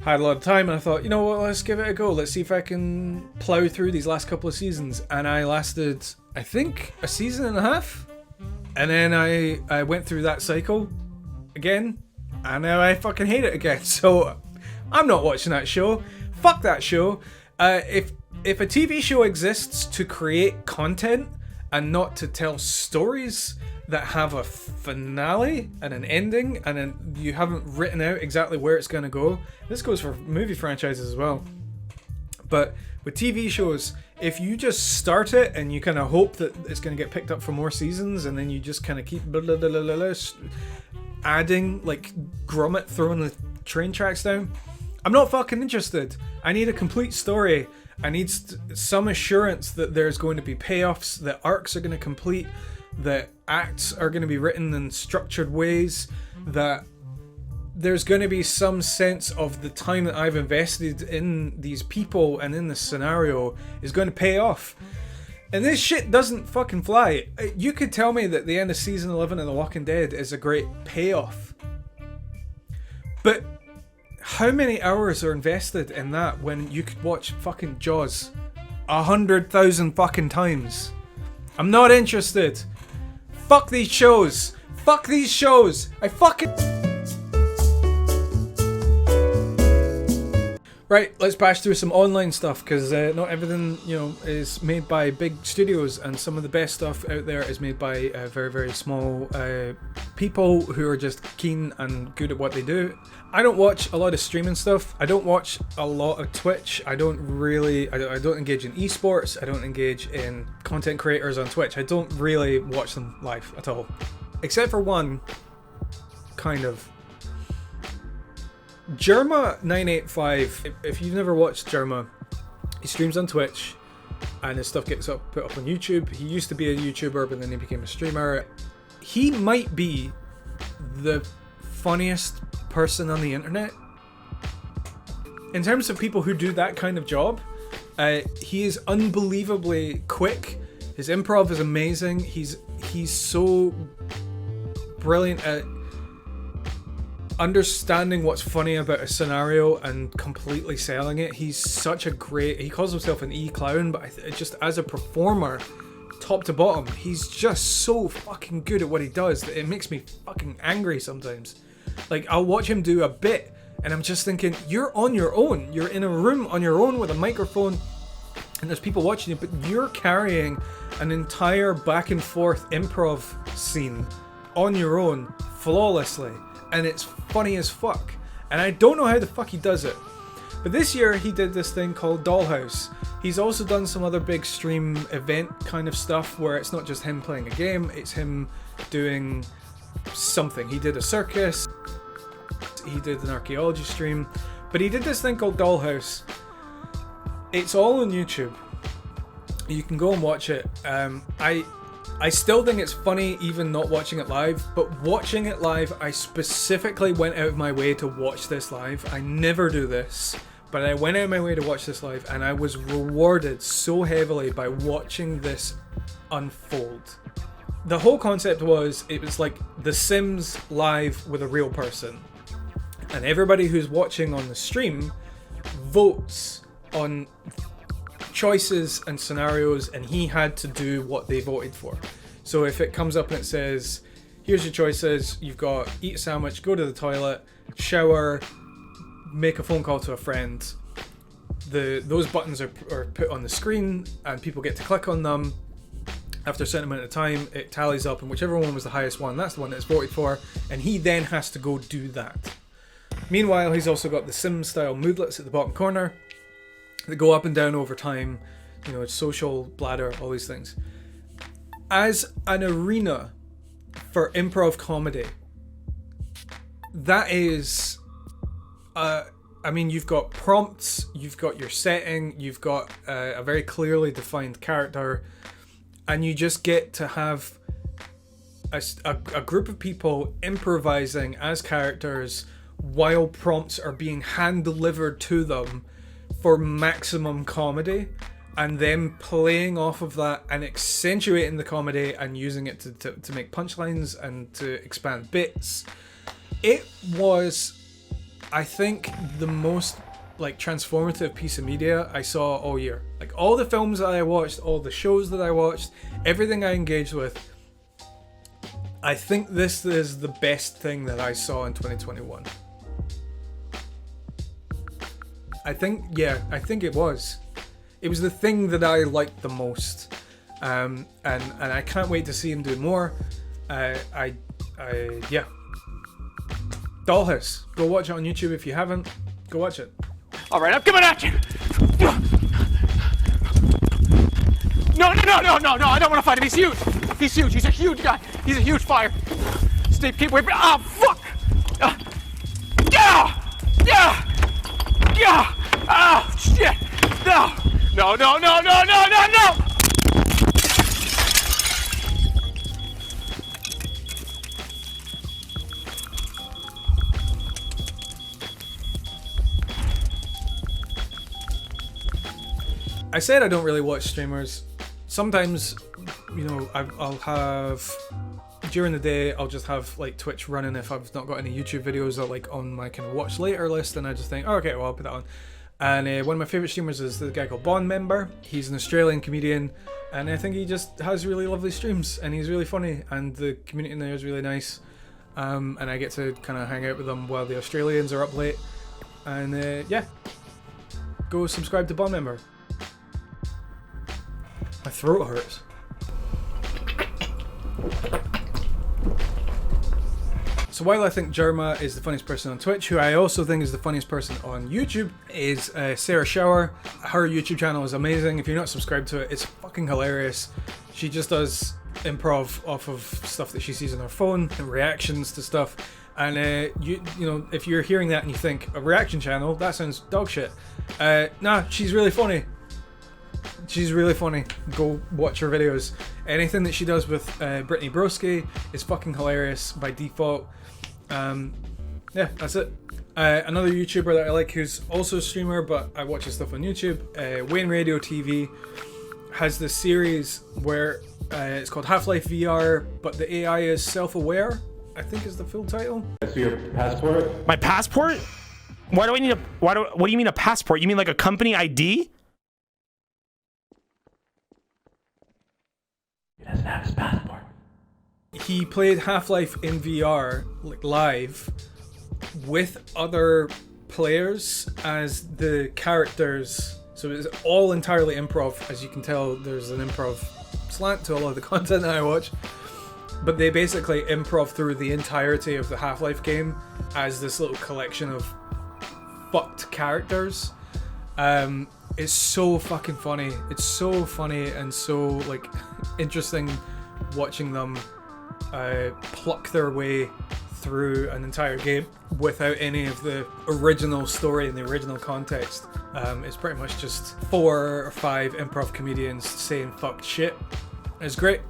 Had a lot of time, and I thought, let's give it a go. Let's see if I can plow through these last couple of seasons. And I lasted, I think, a season and a half. And then I went through that cycle again, and now I fucking hate it again. So I'm not watching that show. Fuck that show. If a TV show exists to create content and not to tell stories that have a finale and an ending, and then you haven't written out exactly where it's going to go. This goes for movie franchises as well. But with TV shows, if you just start it and you kind of hope that it's going to get picked up for more seasons, and then you just kind of keep adding, like Gromit throwing the train tracks down, I'm not fucking interested. I need a complete story. I need some assurance that there's going to be payoffs, that arcs are going to complete, that acts are going to be written in structured ways, that there's going to be some sense of the time that I've invested in these people and in this scenario is going to pay off. And this shit doesn't fucking fly. You could tell me that the end of season 11 of The Walking Dead is a great payoff, but how many hours are invested in that when you could watch fucking Jaws 100,000 fucking times? I'm not interested. Fuck these shows. Fuck these shows. I fucking... Right, let's bash through some online stuff, because not everything, is made by big studios, and some of the best stuff out there is made by very, very small people who are just keen and good at what they do. I don't watch a lot of streaming stuff. I don't watch a lot of Twitch. I don't engage in esports. I don't engage in content creators on Twitch. I don't really watch them live at all. Except for one, kind of. Jerma985, if you've never watched Jerma, he streams on Twitch and his stuff gets put up on YouTube. He used to be a YouTuber, but then he became a streamer. He might be the funniest person on the internet. In terms of people who do that kind of job, he is unbelievably quick. His improv is amazing. He's so brilliant at understanding what's funny about a scenario and completely selling it. He's such a great... He calls himself an E-clown, but just as a performer, top to bottom, he's just so fucking good at what he does that it makes me fucking angry sometimes. Like, I'll watch him do a bit, and I'm just thinking, you're on your own. You're in a room on your own with a microphone, and there's people watching you, but you're carrying an entire back and forth improv scene on your own, flawlessly. And it's funny as fuck. And I don't know how the fuck he does it. But this year he did this thing called Dollhouse. He's also done some other big stream event kind of stuff where it's not just him playing a game, it's him doing something. He did a circus, he did an archaeology stream, but he did this thing called Dollhouse. It's all on YouTube. You can go and watch it. I still think it's funny even not watching it live, but watching it live, I specifically went out of my way to watch this live. I never do this, but I went out of my way to watch this live, and I was rewarded so heavily by watching this unfold. The whole concept was, it was like The Sims live with a real person. And everybody who's watching on the stream votes on choices and scenarios, and he had to do what they voted for. So if it comes up and it says, here's your choices, you've got eat a sandwich, go to the toilet, shower, make a phone call to a friend, those buttons are put on the screen and people get to click on them. After a certain amount of time, it tallies up, and whichever one was the highest one, that's the one that's voted for, and he then has to go do that. Meanwhile, he's also got the Sims style moodlets at the bottom corner that go up and down over time, you know, social bladder, all these things. As an arena for improv comedy, that is, I mean, you've got prompts, you've got your setting, you've got a very clearly defined character, and you just get to have a group of people improvising as characters while prompts are being hand-delivered to them for maximum comedy, and them playing off of that and accentuating the comedy and using it to make punchlines and to expand bits. It was, I think, the most like transformative piece of media I saw all year. Like all the films that I watched, all the shows that I watched, everything I engaged with, I think this is the best thing that I saw in 2021. I think it was. It was the thing that I liked the most, and I can't wait to see him do more. Yeah. Dollhouse. Go watch it on YouTube if you haven't. Go watch it. All right, I'm coming at you. No! I don't want to fight him. He's huge. He's a huge guy. He's a huge fire. Steve, keep away from. Oh, fuck! Yeah! Oh, shit! No! I said I don't really watch streamers. Sometimes, you know, I'll have, during the day, I'll just have like Twitch running if I've not got any YouTube videos or like on my kind of watch later list, and I just think, oh, okay, well, I'll put that on. And one of my favourite streamers is the guy called BonMember. He's an Australian comedian, and I think he just has really lovely streams, and he's really funny, and the community in there is really nice. And I get to kind of hang out with them while the Australians are up late. And yeah, go subscribe to BonMember. My throat hurts. So while I think Jerma is the funniest person on Twitch, who I also think is the funniest person on YouTube is Sarah Schauer. Her YouTube channel is amazing. If you're not subscribed to it, it's fucking hilarious. She just does improv off of stuff that she sees on her phone and reactions to stuff. And you know, if you're hearing that and you think a reaction channel, that sounds dog shit. Nah, she's really funny. She's really funny. Go watch her videos. Anything that she does with Brittany Broski is fucking hilarious by default. Yeah, that's it. Another YouTuber that I like who's also a streamer, but I watch his stuff on YouTube, WayneRadioTV, has this series where it's called Half-Life VR, but the AI is self-aware, I think is the full title. That's your passport? My passport? Why do I need a? What do you mean a passport? You mean like a company ID? He doesn't have his passport. He played Half-Life in VR, like live, with other players as the characters. So it's all entirely improv. As you can tell, there's an improv slant to a lot of the content that I watch. But they basically improv through the entirety of the Half-Life game as this little collection of fucked characters. It's so fucking funny. It's so funny and so like interesting watching them pluck their way through an entire game without any of the original story and the original context. It's pretty much just 4 or 5 improv comedians saying fucked shit. It's great.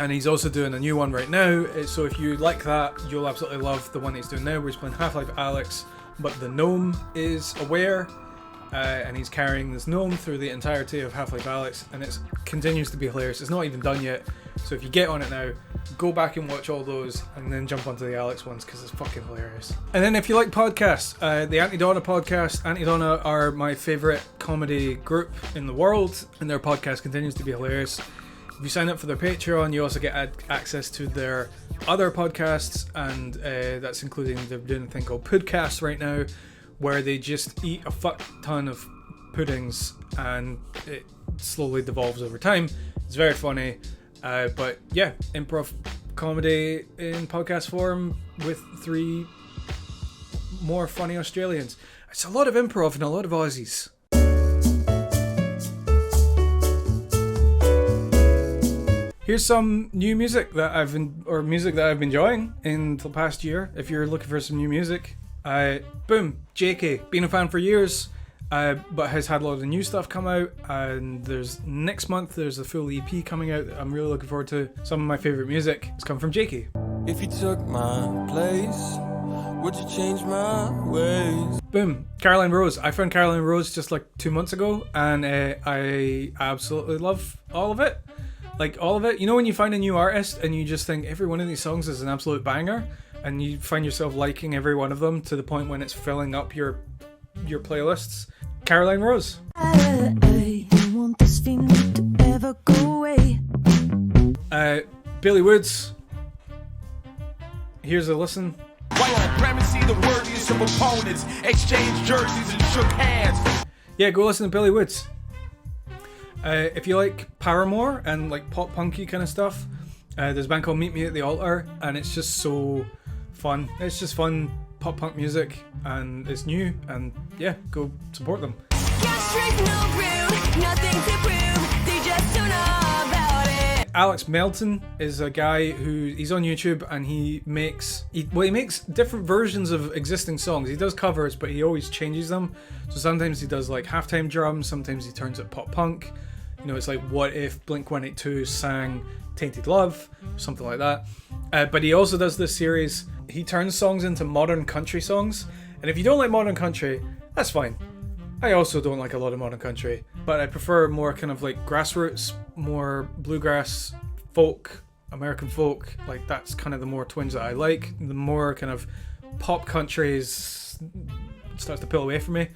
And he's also doing a new one right now, so if you like that, you'll absolutely love the one he's doing now, where he's playing Half-Life Alyx, but the gnome is aware, and he's carrying this gnome through the entirety of Half-Life Alyx, and it continues to be hilarious. It's not even done yet, so if you get on it now, go back and watch all those, and then jump onto the Alyx ones, because it's fucking hilarious. And then if you like podcasts, the Aunty Donna podcast, Aunty Donna are my favourite comedy group in the world, and their podcast continues to be hilarious. If you sign up for their Patreon, you also get access to their other podcasts, and that's including, they're doing a thing called Pudcast right now, where they just eat a fuck ton of puddings, and it slowly devolves over time. It's very funny, but yeah, improv comedy in podcast form with 3 more funny Australians. It's a lot of improv and a lot of Aussies. Here's some new music that I've been enjoying in the past year. If you're looking for some new music, boom, Jakey, been a fan for years, but has had a lot of new stuff come out. And there's next month there's a full EP coming out that I'm really looking forward to. Some of my favorite music has come from Jakey. If you took my place, would you change my ways? Boom, Caroline Rose. I found Caroline Rose just like 2 months ago, and I absolutely love all of it. Like, all of it. You know when you find a new artist and you just think every one of these songs is an absolute banger, and you find yourself liking every one of them to the point when it's filling up your playlists? Caroline Rose. I want this feeling to ever go away. Billy Woods. Here's a listen. While on supremacy, the worthiest of opponents exchanged jerseys and shook hands. Yeah, go listen to Billy Woods. If you like Paramore and like pop punky kind of stuff, there's a band called Meet Me at the Altar, and it's just so fun. It's just fun pop punk music, and it's new, and yeah, go support them. Alex Melton is a guy he's on YouTube, and he makes different versions of existing songs. He does covers, but he always changes them. So sometimes he does like halftime drums, sometimes he turns it pop punk. You know, it's like, what if Blink-182 sang Tainted Love, something like that. But he also does this series, he turns songs into modern country songs. And if you don't like modern country, that's fine. I also don't like a lot of modern country, but I prefer more kind of like grassroots, more bluegrass, folk, American folk. Like, that's kind of the more twinge that I like. The more kind of pop country starts to pull away from me.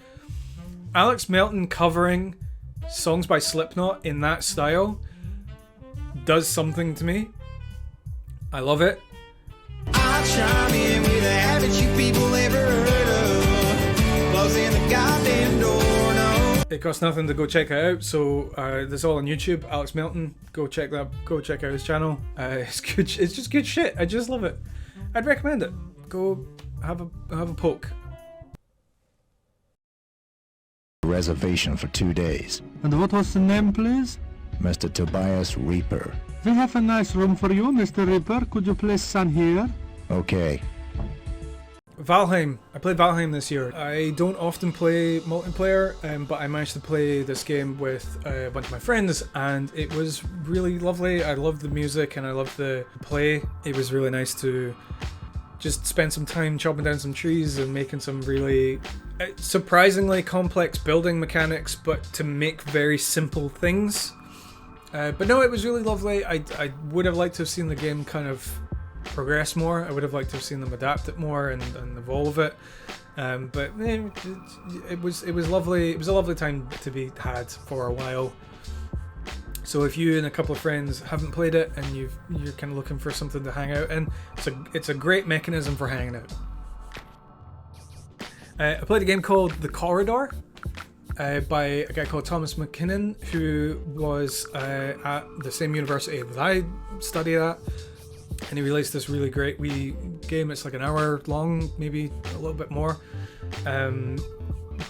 Alex Melton covering songs by Slipknot in that style does something to me. I love it. I'll chime in with a habit you people ever heard of. Closing the goddamn door, no. It costs nothing to go check it out, so this is all on YouTube. Alex Melton, go check out his channel. It's good. It's just good shit. I just love it. I'd recommend it. Go have a poke. Reservation for 2 days. And what was the name, please? Mr. Tobias Reaper. We have a nice room for you, Mr. Reaper. Could you please stand here? Okay. Valheim. I played Valheim this year. I don't often play multiplayer, but I managed to play this game with a bunch of my friends, and it was really lovely. I loved the music and I loved the play. It was really nice to just spend some time chopping down some trees and making some really surprisingly complex building mechanics, but to make very simple things. But no, it was really lovely. I would have liked to have seen the game kind of progress more. I would have liked to have seen them adapt it more and evolve it. But it was lovely. It was a lovely time to be had for a while. So if you and a couple of friends haven't played it and you're kind of looking for something to hang out in, it's a great mechanism for hanging out. I played a game called The Corridor by a guy called Thomas McKinnon, who was at the same university that I studied at, and he released this really great wee game. It's like an hour long, maybe a little bit more.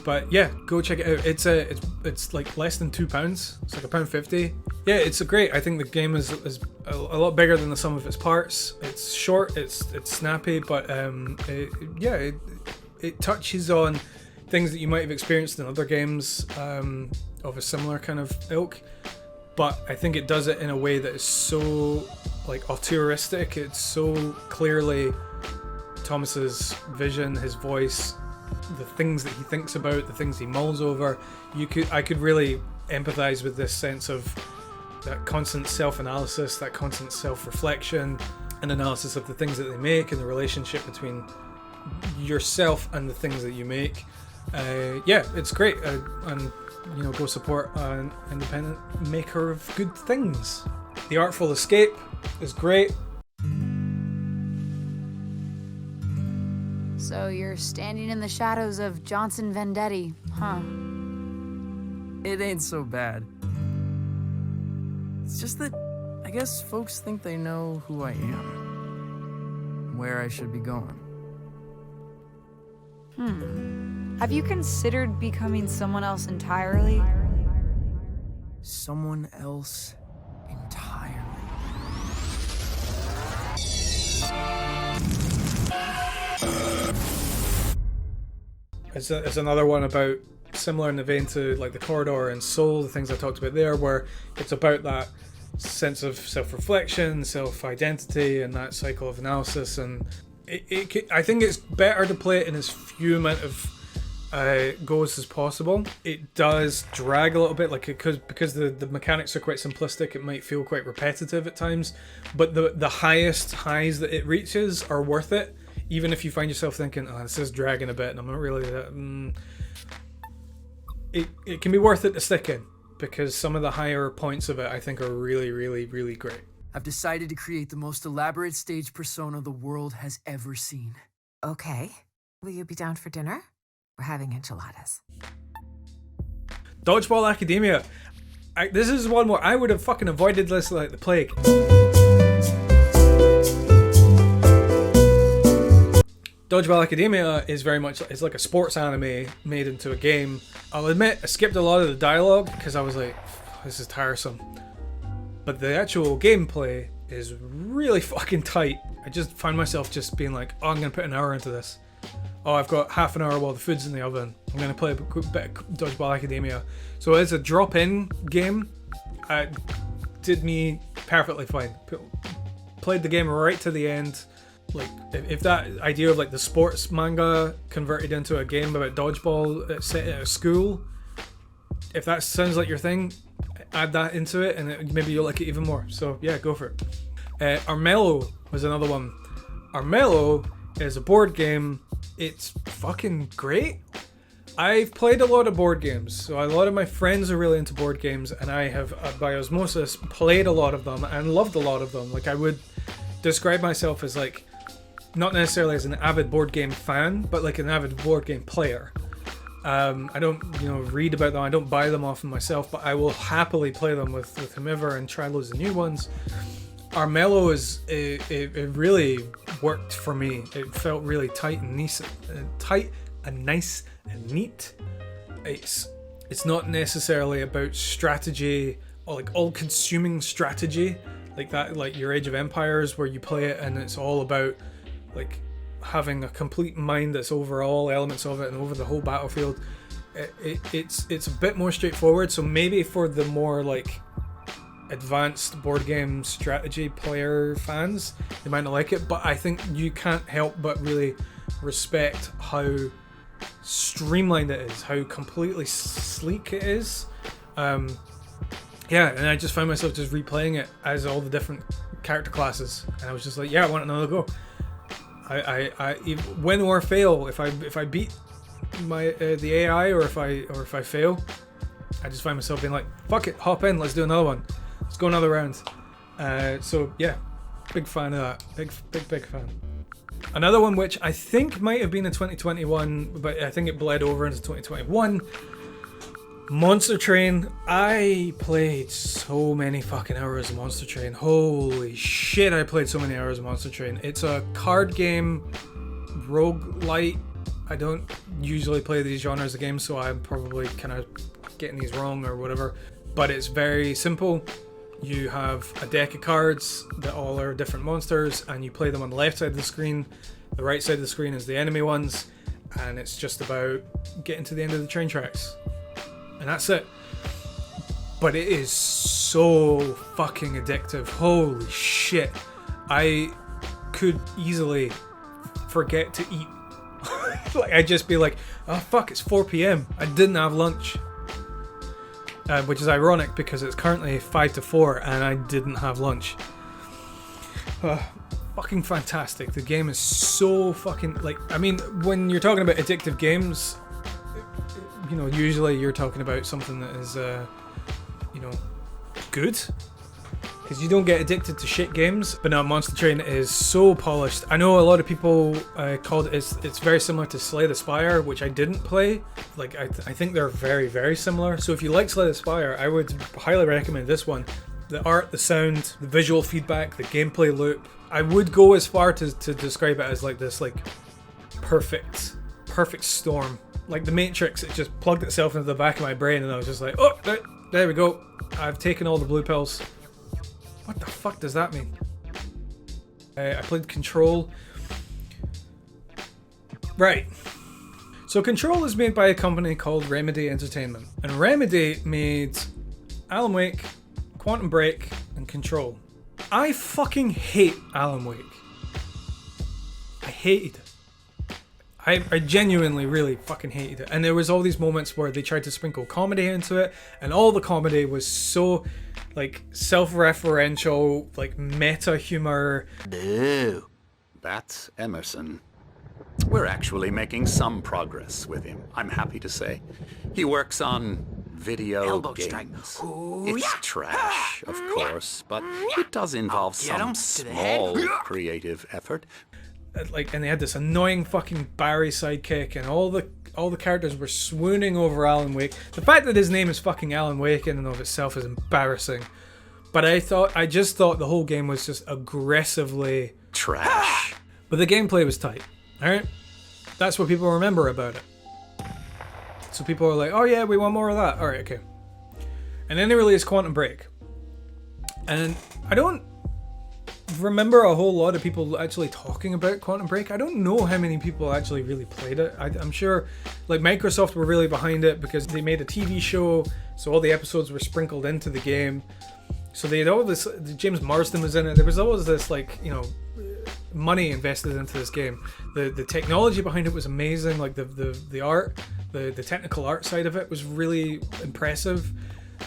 But yeah, go check it out. It's like less than £2. It's like £1.50. Yeah, it's great. I think the game is a lot bigger than the sum of its parts. It's short, it's snappy, but it touches on things that you might have experienced in other games of a similar kind of ilk. But I think it does it in a way that is so like auteuristic. It's so clearly Thomas's vision, his voice, the things that he thinks about, the things he mulls over. I could really empathize with this sense of that constant self-analysis, that constant self-reflection and analysis of the things that they make and the relationship between yourself and the things that you make. Yeah, it's great. And go support an independent maker of good things. The Artful Escape is great. So you're standing in the shadows of Johnson Vendetti, huh? It ain't so bad. It's just that I guess folks think they know who I am, where I should be going. Have you considered becoming someone else entirely? Someone else entirely. It's another one about, similar in the vein to like The Corridor and Soul, the things I talked about there, where it's about that sense of self-reflection, self-identity, and that cycle of analysis. And I think it's better to play it in as few amount of goes as possible. It does drag a little bit, like because the mechanics are quite simplistic. It might feel quite repetitive at times, but the highest highs that it reaches are worth it. Even if you find yourself thinking, "Oh, this is dragging a bit," and I'm not really that. It can be worth it to stick in, because some of the higher points of it I think are really, really, really great. I've decided to create the most elaborate stage persona the world has ever seen. Okay. Will you be down for dinner? We're having enchiladas. Dodgeball Academia. This is one where I would have fucking avoided this like the plague. Dodgeball Academia is very much, it's like a sports anime made into a game. I'll admit, I skipped a lot of the dialogue because I was like, this is tiresome. But the actual gameplay is really fucking tight. I just found myself just being like, oh, I'm going to put an hour into this. Oh, I've got half an hour while the food's in the oven. I'm going to play a bit of Dodgeball Academia. So it's a drop-in game. It did me perfectly fine. Played the game right to the end. Like, if that idea of like the sports manga converted into a game about dodgeball set at a school, if that sounds like your thing, add that into it and maybe you'll like it even more. So yeah, go for it. Armello was another one. Armello is a board game. It's fucking great. I've played a lot of board games, so a lot of my friends are really into board games, and I have, by osmosis, played a lot of them and loved a lot of them. Like, I would describe myself as like, not necessarily as an avid board game fan, but like an avid board game player. I don't, read about them. I don't buy them often myself, but I will happily play them with whomever and try loads of new ones. Armello it really worked for me. It felt really tight and nice, nice and neat. It's not necessarily about strategy or like all-consuming strategy like that, like your Age of Empires, where you play it and it's all about like having a complete mind that's over all elements of it and over the whole battlefield. It's a bit more straightforward, so maybe for the more like advanced board game strategy player fans, they might not like it, but I think you can't help but really respect how streamlined it is, how completely sleek it is. Yeah, and I just found myself just replaying it as all the different character classes, and I was just like, yeah, I want another go. I win or fail, if I beat my the AI or if I fail, I just find myself being like, fuck it, hop in, let's do another one, let's go another round. So yeah, big fan of that, big fan. Another one which I think might have been in 2021, but I think it bled over into 2021. Monster Train. I played so many fucking hours of Monster Train. Holy shit, I played so many hours of Monster Train. It's a card game, roguelite, I don't usually play these genres of games, so I'm probably kind of getting these wrong or whatever. But it's very simple. You have a deck of cards that all are different monsters, and you play them on the left side of the screen. The right side of the screen is the enemy ones, and it's just about getting to the end of the train tracks. And that's it. But it is so fucking addictive. Holy shit. I could easily forget to eat. Like, I'd just be like, oh fuck, it's 4 p.m. I didn't have lunch. Which is ironic because it's currently 5 to 4 and I didn't have lunch. Fucking fantastic. The game is so fucking, like, I mean, when you're talking about addictive games, you know, usually you're talking about something that is, you know, good. Because you don't get addicted to shit games. But now Monster Train is so polished. I know a lot of people called it, it's very similar to Slay the Spire, which I didn't play. Like, I think they're very, very similar. So if you like Slay the Spire, I would highly recommend this one. The art, the sound, the visual feedback, the gameplay loop. I would go as far to describe it as like this, like, perfect storm. Like the Matrix, it just plugged itself into the back of my brain and I was just like, oh, there we go. I've taken all the blue pills. What the fuck does that mean? I played Control. Right. So Control is made by a company called Remedy Entertainment. And Remedy made Alan Wake, Quantum Break, and Control. I fucking hate Alan Wake. I hated it. I genuinely really fucking hated it. And there was all these moments where they tried to sprinkle comedy into it, and all the comedy was so, like, self-referential, like, meta humor. No, that's Emerson. We're actually making some progress with him, I'm happy to say. He works on video games. It's trash, of course, but it does involve some small creative effort. Like, and they had this annoying fucking Barry sidekick, and all the characters were swooning over Alan Wake. The fact that his name is fucking Alan Wake in and of itself is embarrassing. But I just thought the whole game was just aggressively trash. But the gameplay was tight. Alright? That's what people remember about it. So people are like, oh yeah, we want more of that. Alright, okay. And then they released Quantum Break. And I don't remember a whole lot of people actually talking about Quantum Break. I don't know how many people actually really played it. I'm sure, like, Microsoft were really behind it because they made a TV show, so all the episodes were sprinkled into the game. So they had all this, James Marsden was in it. There was always this, like, you know, money invested into this game. The technology behind it was amazing. Like the art, the technical art side of it was really impressive.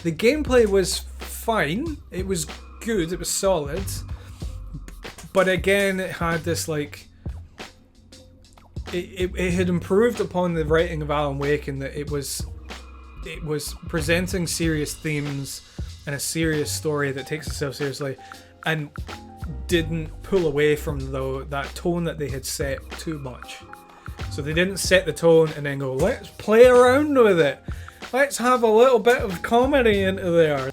The gameplay was fine. It was good. It was solid. But again, it had this, like, it had improved upon the writing of Alan Wake in that it was presenting serious themes and a serious story that takes itself seriously, and didn't pull away from that tone that they had set too much. So they didn't set the tone and then go, let's play around with it. Let's have a little bit of comedy into there.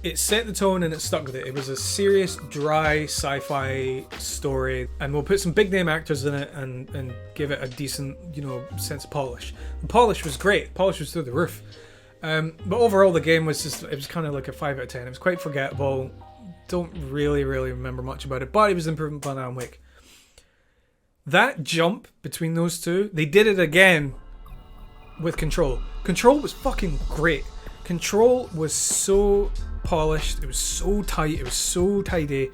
It set the tone and it stuck with it. It was a serious, dry sci-fi story, and we'll put some big name actors in it and give it a decent, you know, sense of polish. The polish was great. The polish was through the roof. But overall, the game was just, it was kind of like a 5 out of 10. It was quite forgettable. Don't really remember much about it, but it was improvement on Alan Wake. That jump between those two, they did it again with Control. Control was fucking great. Control was so polished, it was so tight, it was so tidy.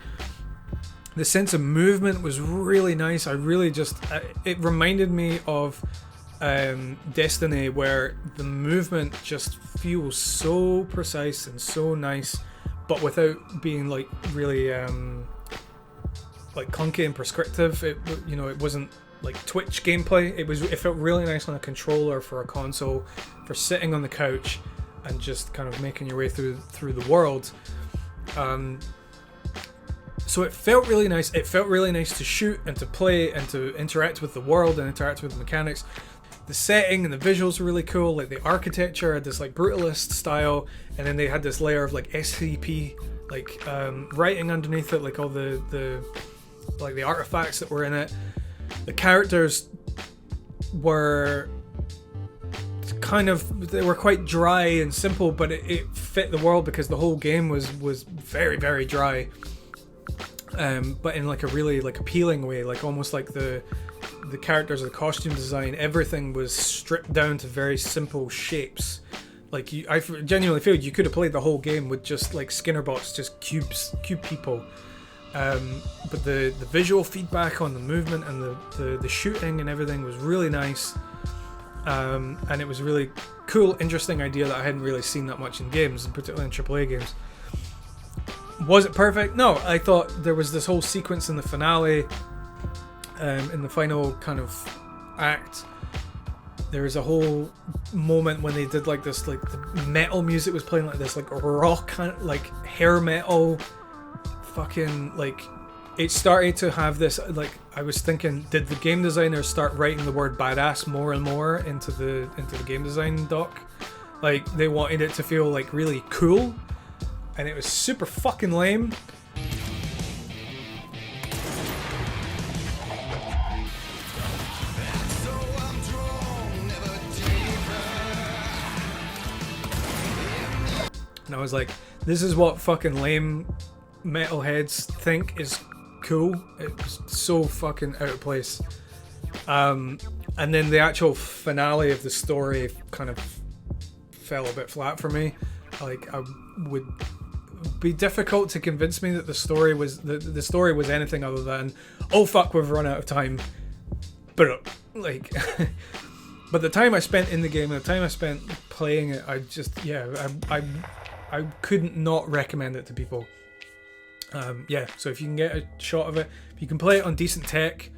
The sense of movement was really nice. I really just, it reminded me of Destiny, where the movement just feels so precise and so nice, but without being, like, really like clunky and prescriptive. It, you know, it wasn't like Twitch gameplay. It felt really nice on a controller for a console, for sitting on the couch and just kind of making your way through the world. So it felt really nice. It felt really nice to shoot and to play and to interact with the world and interact with the mechanics. The setting and the visuals were really cool. Like, the architecture had this, like, brutalist style, and then they had this layer of, like, SCP, like, writing underneath it, like all the artifacts that were in it. The characters were they were quite dry and simple, but it fit the world because the whole game was very, very dry, but in like a really like appealing way, like almost like the characters, the costume design, everything was stripped down to very simple shapes. Like I genuinely feel you could have played the whole game with just like Skinnerbots, just cube people. But the visual feedback on the movement and the shooting and everything was really nice. And it was a really cool, interesting idea that I hadn't really seen that much in games, particularly in AAA games. Was it perfect? No, I thought there was this whole sequence in the finale, in the final kind of act. There was a whole moment when they did like this, like the metal music was playing like this, like rock, like hair metal, fucking like. It started to have this, like, I was thinking, did the game designers start writing the word badass more and more into the game design doc? Like, they wanted it to feel like really cool, and it was super fucking lame. And I was like, this is what fucking lame metalheads think is cool. It's so fucking out of place. And then the actual finale of the story kind of fell a bit flat for me. Like, I would be difficult to convince me that the story was the story was anything other than, oh fuck, we've run out of time. But like, but the time I spent in the game and the time I spent playing it, I just I couldn't not recommend it to people. So if you can get a shot of it, if you can play it on decent tech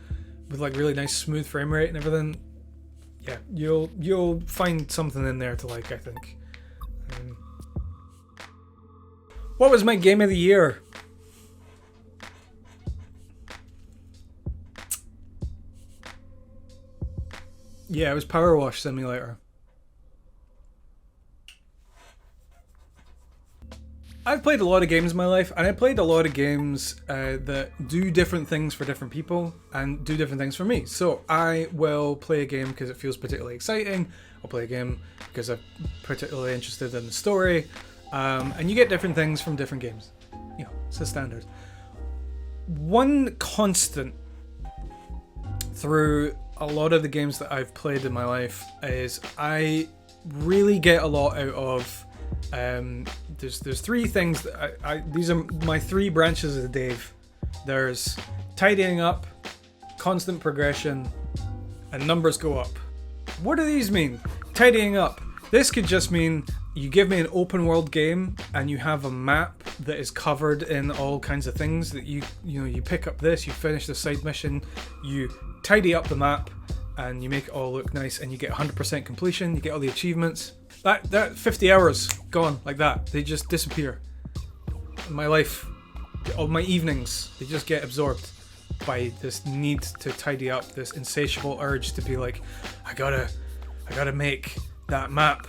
with like really nice smooth frame rate and everything, yeah, you'll find something in there to like, I think. What was my game of the year? Yeah, it was PowerWash Simulator. I've played a lot of games in my life, and I played a lot of games that do different things for different people and do different things for me. So I will play a game because it feels particularly exciting. I'll play a game because I'm particularly interested in the story. And you get different things from different games. You know, it's a standard. One constant through a lot of the games that I've played in my life is I really get a lot out of there's three things that these are my three branches of the Dave. There's tidying up, constant progression, and numbers go up. What do these mean? Tidying up. This could just mean you give me an open world game and you have a map that is covered in all kinds of things that you pick up this, you finish the side mission, you tidy up the map and you make it all look nice and you get 100% completion, you get all the achievements. That 50 hours gone like that. They just disappear. My life, all my evenings, they just get absorbed by this need to tidy up, this insatiable urge to be like, I gotta make that map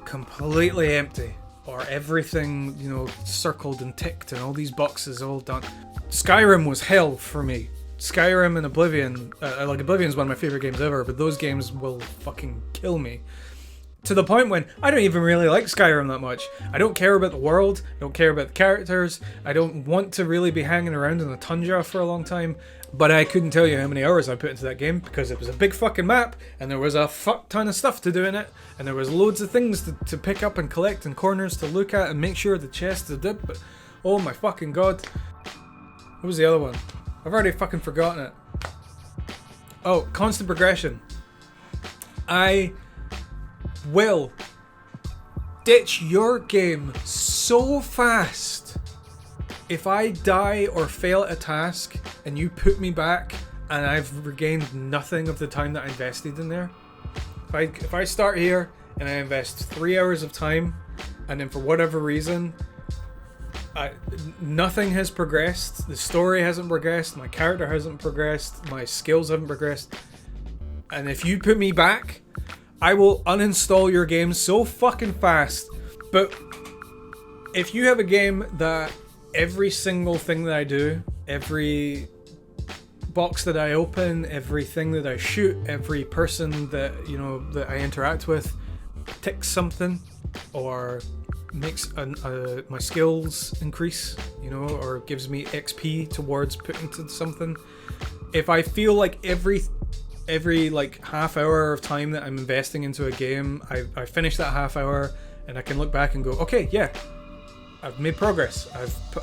completely empty, or everything, circled and ticked and all these boxes all done. Skyrim was hell for me. Skyrim and Oblivion, Oblivion's one of my favorite games ever, but those games will fucking kill me. To the point when I don't even really like Skyrim that much. I don't care about the world, I don't care about the characters, I don't want to really be hanging around in the tundra for a long time, but I couldn't tell you how many hours I put into that game because it was a big fucking map and there was a fuck ton of stuff to do in it and there was loads of things to pick up and collect and corners to look at and make sure the chests are did, but oh my fucking god. What was the other one? I've already fucking forgotten it. Oh, constant progression. I will ditch your game so fast if I die or fail at a task and you put me back and I've regained nothing of the time that I invested in there. If I start here and I invest 3 hours of time and then for whatever reason nothing has progressed, the story hasn't progressed, my character hasn't progressed, my skills haven't progressed, and if you put me back, I will uninstall your game so fucking fast. But if you have a game that every single thing that I do, box that I open, everything that I shoot, every person that that I interact with ticks something, or makes my skills increase, or gives me XP towards putting to something. If I feel like every like half hour of time that I'm investing into a game, I finish that half hour and I can look back and go, okay, yeah, I've made progress.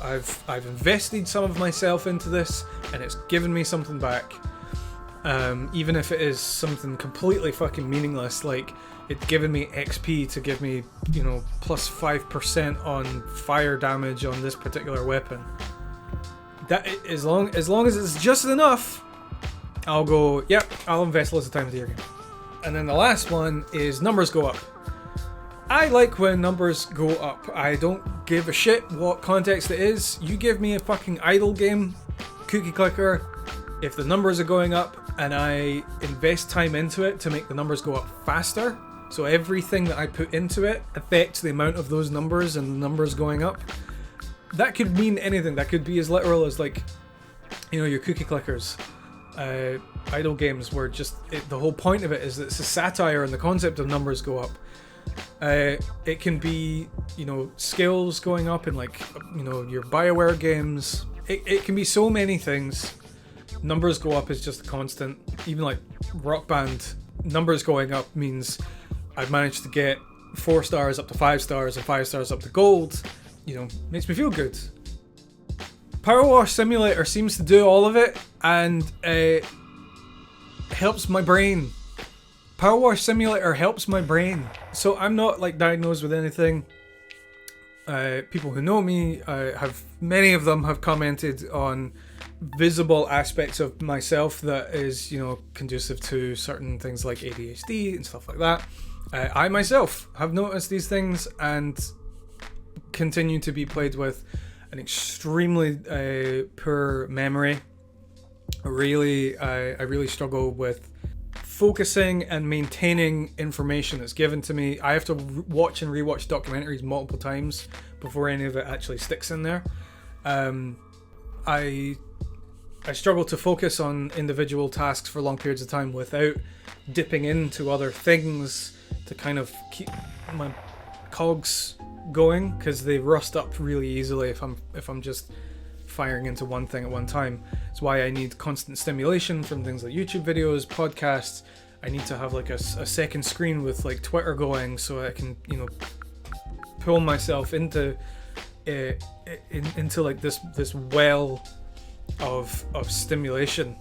I've invested some of myself into this, and it's given me something back. Even if it is something completely fucking meaningless, like it's given me XP to give me, plus 5% on fire damage on this particular weapon. That as long as it's just enough, I'll go, yep, I'll invest lots of time into your game. And then the last one is numbers go up. I like when numbers go up. I don't give a shit what context it is. You give me a fucking idle game, cookie clicker, if the numbers are going up and I invest time into it to make the numbers go up faster, so everything that I put into it affects the amount of those numbers and the numbers going up. That could mean anything. That could be as literal as like, your cookie clickers. Idle games where just the whole point of it is that it's a satire and the concept of numbers go up. It can be, skills going up in like, your BioWare games. It can be so many things. Numbers go up is just a constant. Even like Rock Band, numbers going up means I've managed to get 4 stars up to 5 stars and 5 stars up to gold. Makes me feel good. PowerWash Simulator seems to do all of it, and helps my brain. PowerWash Simulator helps my brain. So I'm not like diagnosed with anything. People who know me, many of them have commented on visible aspects of myself that is, conducive to certain things like ADHD and stuff like that. I myself have noticed these things and continue to be plagued with an extremely poor memory. I really struggle with focusing and maintaining information that's given to me. I have to watch and rewatch documentaries multiple times before any of it actually sticks in there. I struggle to focus on individual tasks for long periods of time without dipping into other things to kind of keep my cogs going, because they rust up really easily if I'm just firing into one thing at one time. It's why I need constant stimulation from things like YouTube videos, podcasts. I need to have like a second screen with like Twitter going so I can pull myself into like this well of stimulation,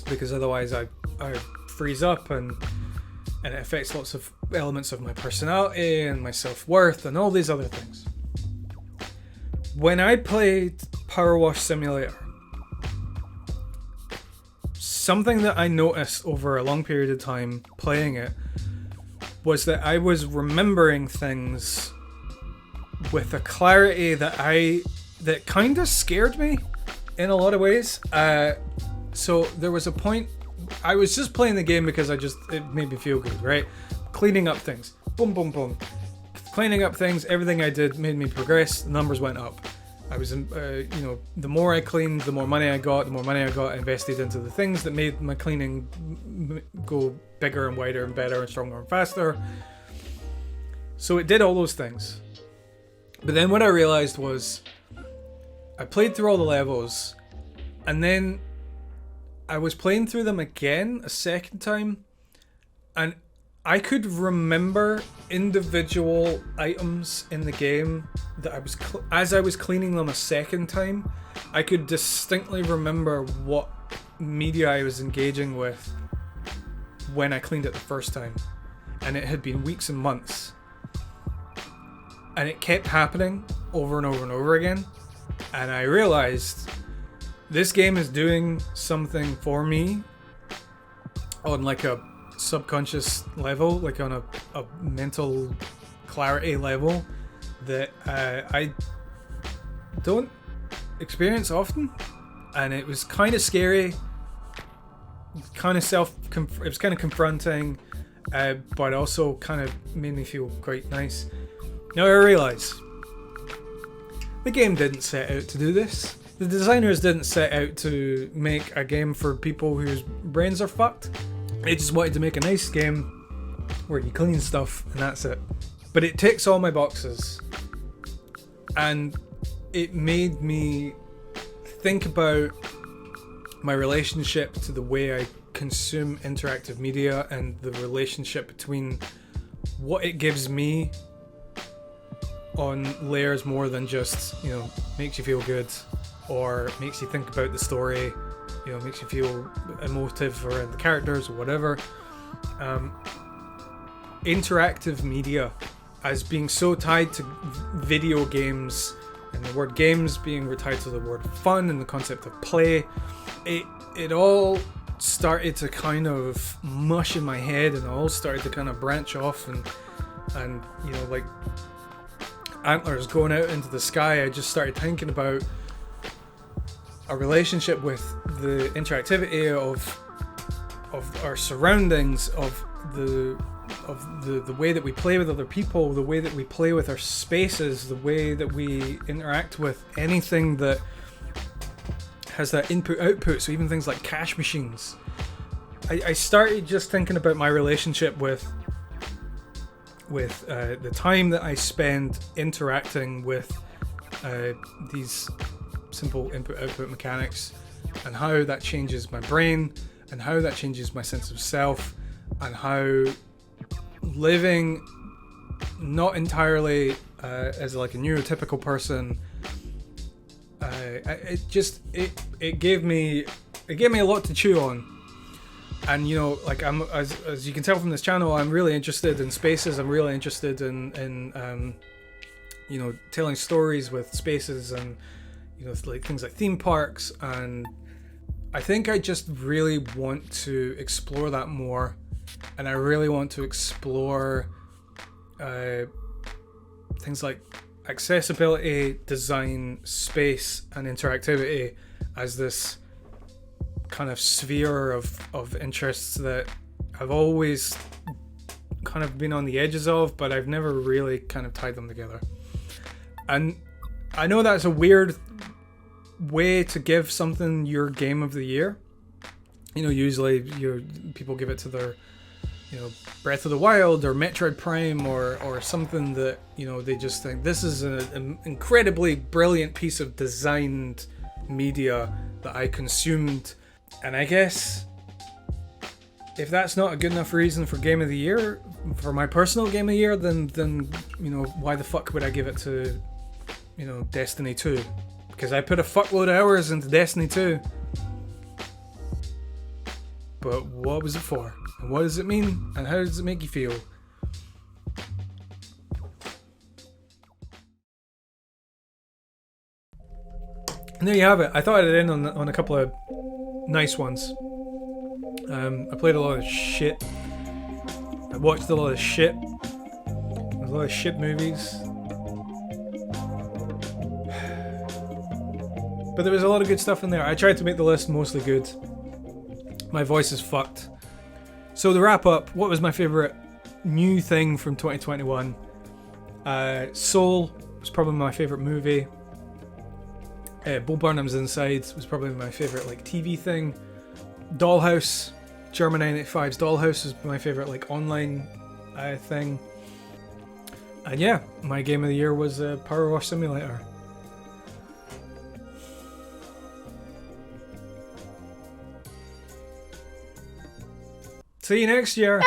because otherwise I freeze up and it affects lots of elements of my personality and my self-worth and all these other things. When I played PowerWash Simulator, something that I noticed over a long period of time playing it was that I was remembering things with a clarity that kind of scared me in a lot of ways. So there was a point, I was just playing the game because it made me feel good, right? Cleaning up things, boom, boom, boom. Cleaning up things, everything I did made me progress, the numbers went up. I was, the more I cleaned, the more money I got. The more money I got, I invested into the things that made my cleaning go bigger and wider and better and stronger and faster. So it did all those things. But then what I realized was I played through all the levels, and then I was playing through them again a second time, and I could remember individual items in the game that as I was cleaning them a second time, I could distinctly remember what media I was engaging with when I cleaned it the first time. And it had been weeks and months. And it kept happening over and over and over again. And I realized this game is doing something for me on like a subconscious level, like on a mental clarity level that I don't experience often, and it was kind of scary, kind of it was kind of confronting, but also kind of made me feel quite nice. Now I realise the game didn't set out to do this. The designers didn't set out to make a game for people whose brains are fucked. They just wanted to make a nice game where you clean stuff and that's it. But it ticks all my boxes. And it made me think about my relationship to the way I consume interactive media and the relationship between what it gives me on layers more than just, you know, makes you feel good or makes you think about the story, you know, makes you feel emotive around the characters or whatever. Interactive media as being so tied to video games, and the word games being tied to the word fun and the concept of play, it all started to kind of mush in my head, and all started to kind of branch off, and you know, like antlers going out into the sky. I just started thinking about a relationship with the interactivity of our surroundings, of the way that we play with other people, the way that we play with our spaces, the way that we interact with anything that has that input-output, so even things like cash machines. I started just thinking about my relationship with the time that I spend interacting with these simple input-output mechanics, and how that changes my brain, and how that changes my sense of self, and how living not entirely as like a neurotypical person, it gave me a lot to chew on. And you know, like I'm as you can tell from this channel, I'm really interested in spaces. I'm really interested in you know, telling stories with spaces, and you know, like things like theme parks. And I think I just really want to explore that more, and I really want to explore things like accessibility, design, space, and interactivity as this kind of sphere of interests that I've always kind of been on the edges of, but I've never really kind of tied them together. And I know that's a weird way to give something your game of the year. You know, usually people give it to their, you know, Breath of the Wild or Metroid Prime or something that, you know, they just think this is an incredibly brilliant piece of designed media that I consumed. And I guess if that's not a good enough reason for game of the year, for my personal game of the year, then you know, why the fuck would I give it to, you know, Destiny 2? Because I put a fuckload of hours into Destiny 2. But what was it for? And what does it mean? And how does it make you feel? And there you have it. I thought I'd end on a couple of nice ones. I played a lot of shit. I watched a lot of shit. A lot of shit movies. But there was a lot of good stuff in there. I tried to make the list mostly good. My voice is fucked. So to wrap up, what was my favourite new thing from 2021? Soul was probably my favourite movie. Burnham's Inside was probably my favourite like TV thing. Dollhouse, German 985's Dollhouse was my favourite like online thing. And yeah, my game of the year was PowerWash Simulator. See you next year.